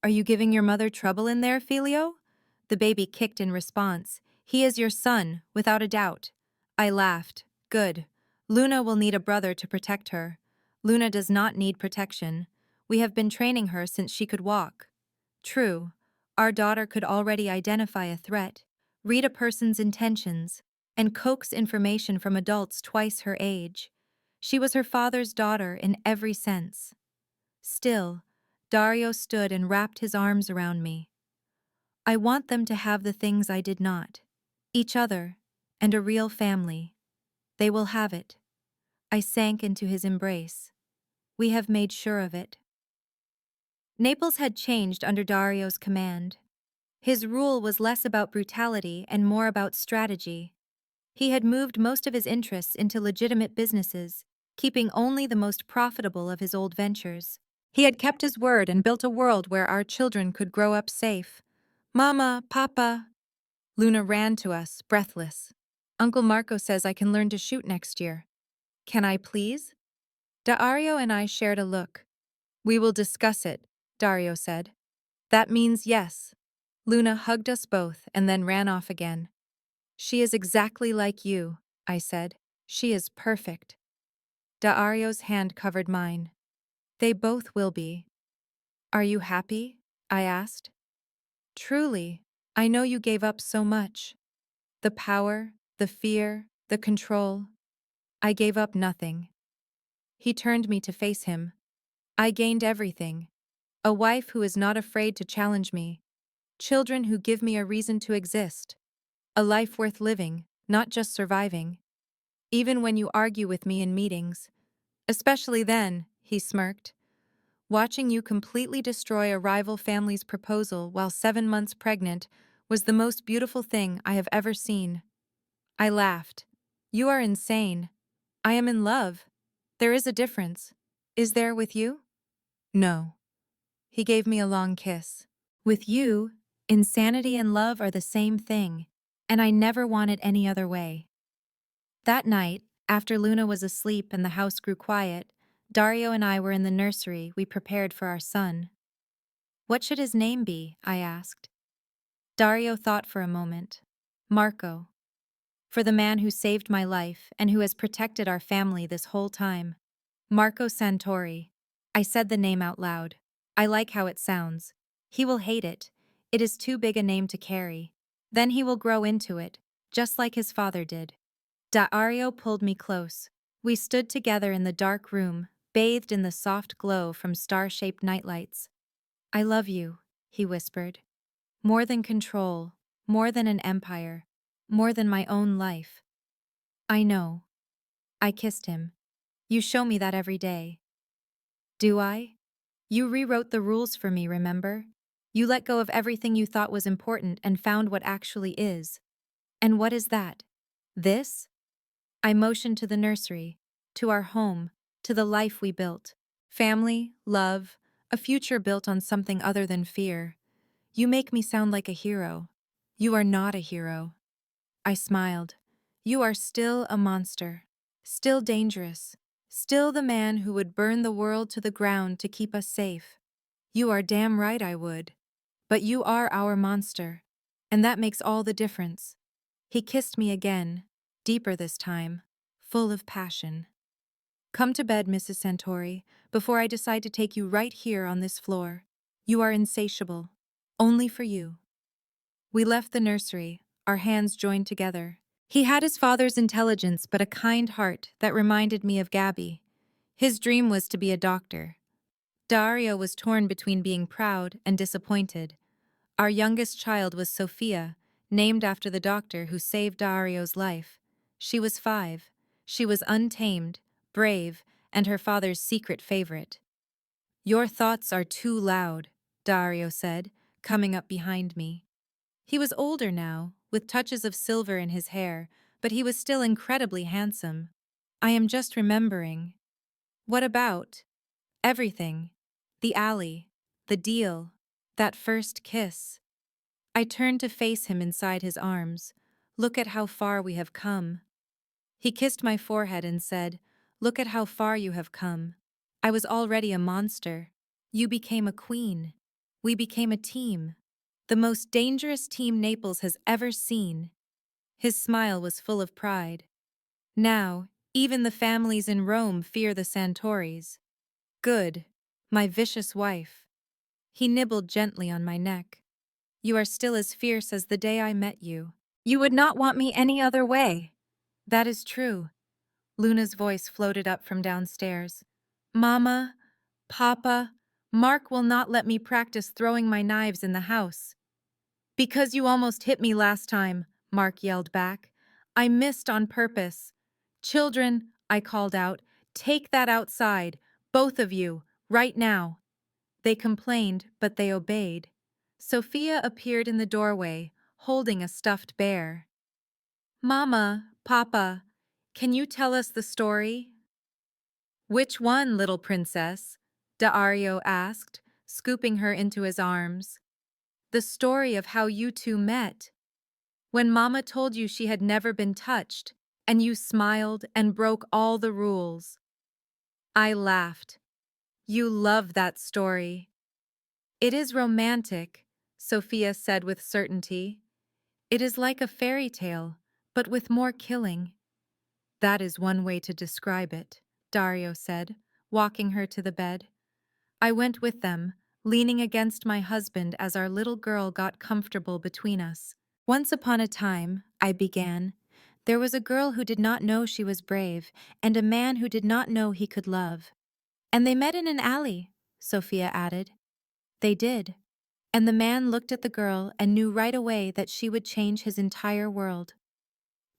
"Are you giving your mother trouble in there, Filio?" The baby kicked in response. "He is your son, without a doubt." I laughed. "Good. Luna will need a brother to protect her." "Luna does not need protection. We have been training her since she could walk." "True. Our daughter could already identify a threat, read a person's intentions, and coax information from adults twice her age. She was her father's daughter in every sense." Still, Dario stood and wrapped his arms around me. "I want them to have the things I did not. Each other, and a real family. They will have it." I sank into his embrace. "We have made sure of it." Naples had changed under Dario's command. His rule was less about brutality and more about strategy. He had moved most of his interests into legitimate businesses, keeping only the most profitable of his old ventures. He had kept his word and built a world where our children could grow up safe. "Mama, Papa." Luna ran to us, breathless. "Uncle Marco says I can learn to shoot next year." "Can I please?" Dario and I shared a look. "We will discuss it," Dario said. "That means yes." Luna hugged us both and then ran off again. "She is exactly like you," I said. "She is perfect." Dario's hand covered mine. "They both will be." "Are you happy?" I asked. "Truly, I know you gave up so much. The power, the fear, the control. I gave up nothing." He turned me to face him. "I gained everything. A wife who is not afraid to challenge me. Children who give me a reason to exist. A life worth living, not just surviving. Even when you argue with me in meetings. Especially then, he smirked. Watching you completely destroy a rival family's proposal while 7 months pregnant was the most beautiful thing I have ever seen. I laughed. You are insane. I am in love. There is a difference. Is there with you? No. He gave me a long kiss. With you, insanity and love are the same thing, and I never wanted any other way. That night, after Luna was asleep and the house grew quiet, Dario and I were in the nursery we prepared for our son. What should his name be? I asked. Dario thought for a moment. Marco. For the man who saved my life and who has protected our family this whole time. Marco Santori. I said the name out loud. I like how it sounds. He will hate it. It is too big a name to carry. Then he will grow into it, just like his father did. Dario pulled me close. We stood together in the dark room, bathed in the soft glow from star-shaped nightlights. I love you, he whispered. More than control, more than an empire, more than my own life. I know. I kissed him. You show me that every day. Do I? You rewrote the rules for me, remember? You let go of everything you thought was important and found what actually is. And what is that? This? I motioned to the nursery, to our home, to the life we built. Family, love, a future built on something other than fear. You make me sound like a hero. You are not a hero. I smiled. You are still a monster. Still dangerous. Still the man who would burn the world to the ground to keep us safe. You are damn right I would. But you are our monster. And that makes all the difference. He kissed me again, deeper this time, full of passion. Come to bed, Mrs. Santori, before I decide to take you right here on this floor. You are insatiable. Only for you. We left the nursery, our hands joined together. He had his father's intelligence but a kind heart that reminded me of Gabby. His dream was to be a doctor. Dario was torn between being proud and disappointed. Our youngest child was Sophia, named after the doctor who saved Dario's life. She was 5. She was untamed, brave, and her father's secret favorite. Your thoughts are too loud, Dario said, coming up behind me. He was older now, with touches of silver in his hair, but he was still incredibly handsome. I am just remembering. What about? Everything. The alley. The deal. That first kiss. I turned to face him inside his arms. Look at how far we have come. He kissed my forehead and said, Look at how far you have come. I was already a monster. You became a queen. We became a team. The most dangerous team Naples has ever seen. His smile was full of pride. Now, even the families in Rome fear the Santoris. Good. My vicious wife. He nibbled gently on my neck. You are still as fierce as the day I met you. You would not want me any other way. That is true. Luna's voice floated up from downstairs. Mama, Papa, Mark will not let me practice throwing my knives in the house. Because you almost hit me last time, Mark yelled back. I missed on purpose. Children, I called out, take that outside, both of you, right now. They complained, but they obeyed. Sophia appeared in the doorway, holding a stuffed bear. Mama, Papa, can you tell us the story? Which one, little princess? Dario asked, scooping her into his arms. The story of how you two met. When Mama told you she had never been touched, and you smiled and broke all the rules. I laughed. You love that story. It is romantic, Sophia said with certainty. It is like a fairy tale, but with more killing. That is one way to describe it, Dario said, walking her to the bed. I went with them, leaning against my husband as our little girl got comfortable between us. Once upon a time, I began, there was a girl who did not know she was brave, and a man who did not know he could love. And they met in an alley, Sophia added. They did. And the man looked at the girl and knew right away that she would change his entire world.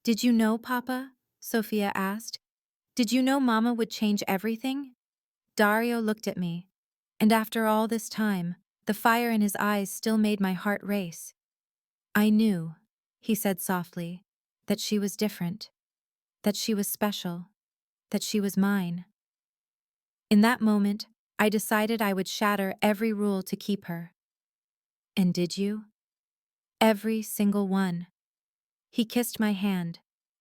Did you know, Papa? Sophia asked. Did you know Mama would change everything? Dario looked at me. And after all this time, the fire in his eyes still made my heart race. I knew, he said softly, that she was different, that she was special, that she was mine. In that moment, I decided I would shatter every rule to keep her. And did you? Every single one. He kissed my hand,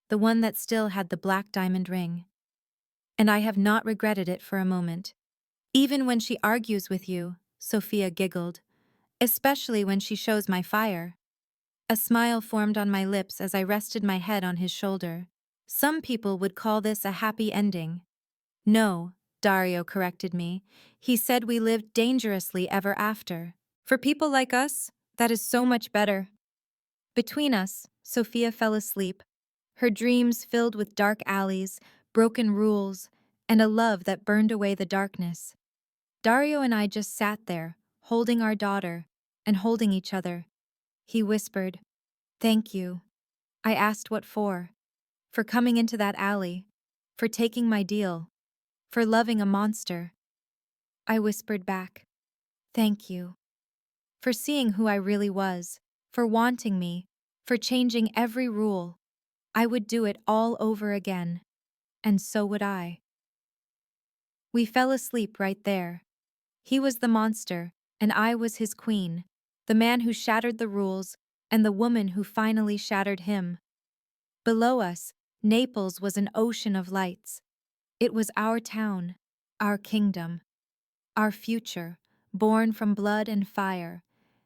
the one that still had the black diamond ring. And I have not regretted it for a moment. Even when she argues with you, Sophia giggled, especially when she shows my fire. A smile formed on my lips as I rested my head on his shoulder. Some people would call this a happy ending. No, Dario corrected me. He said we lived dangerously ever after. For people like us, that is so much better. Between us, Sophia fell asleep, her dreams filled with dark alleys, broken rules, and a love that burned away the darkness. Dario and I just sat there, holding our daughter, and holding each other. He whispered, "Thank you." I asked what for. For coming into that alley. For taking my deal. For loving a monster. I whispered back, "Thank you." For seeing who I really was. For wanting me. For changing every rule. I would do it all over again. And so would I. We fell asleep right there. He was the monster, and I was his queen, the man who shattered the rules, and the woman who finally shattered him. Below us, Naples was an ocean of lights. It was our town, our kingdom, our future, born from blood and fire,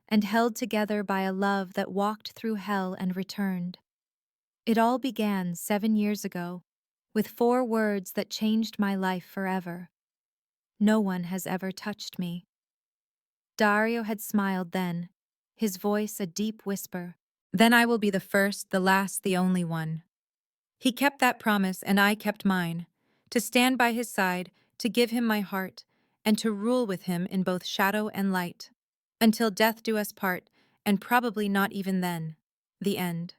and held together by a love that walked through hell and returned. It all began 7 years ago, with 4 words that changed my life forever. No one has ever touched me. Dario had smiled then, his voice a deep whisper. Then I will be the first, the last, the only one. He kept that promise and I kept mine, to stand by his side, to give him my heart, and to rule with him in both shadow and light. Until death do us part, and probably not even then. The end.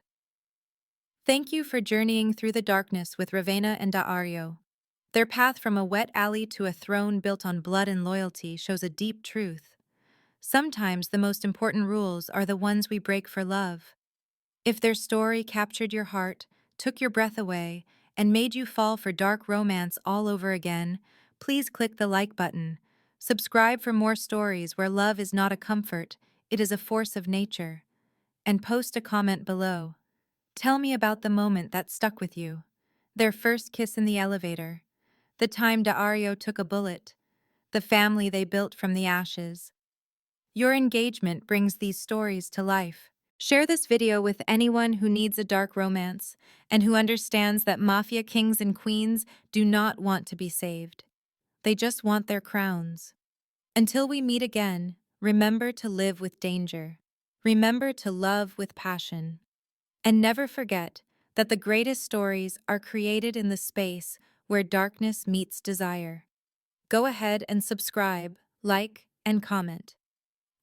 Thank you for journeying through the darkness with Ravenna and Dario. Their path from a wet alley to a throne built on blood and loyalty shows a deep truth. Sometimes the most important rules are the ones we break for love. If their story captured your heart, took your breath away, and made you fall for dark romance all over again, please click the like button. Subscribe for more stories where love is not a comfort, it is a force of nature. And post a comment below. Tell me about the moment that stuck with you. Their first kiss in the elevator. The time Dario took a bullet. The family they built from the ashes. Your engagement brings these stories to life. Share this video with anyone who needs a dark romance and who understands that mafia kings and queens do not want to be saved. They just want their crowns. Until we meet again, remember to live with danger. Remember to love with passion. And never forget that the greatest stories are created in the space where darkness meets desire. Go ahead and subscribe, like, and comment.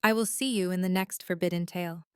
I will see you in the next Forbidden Tale.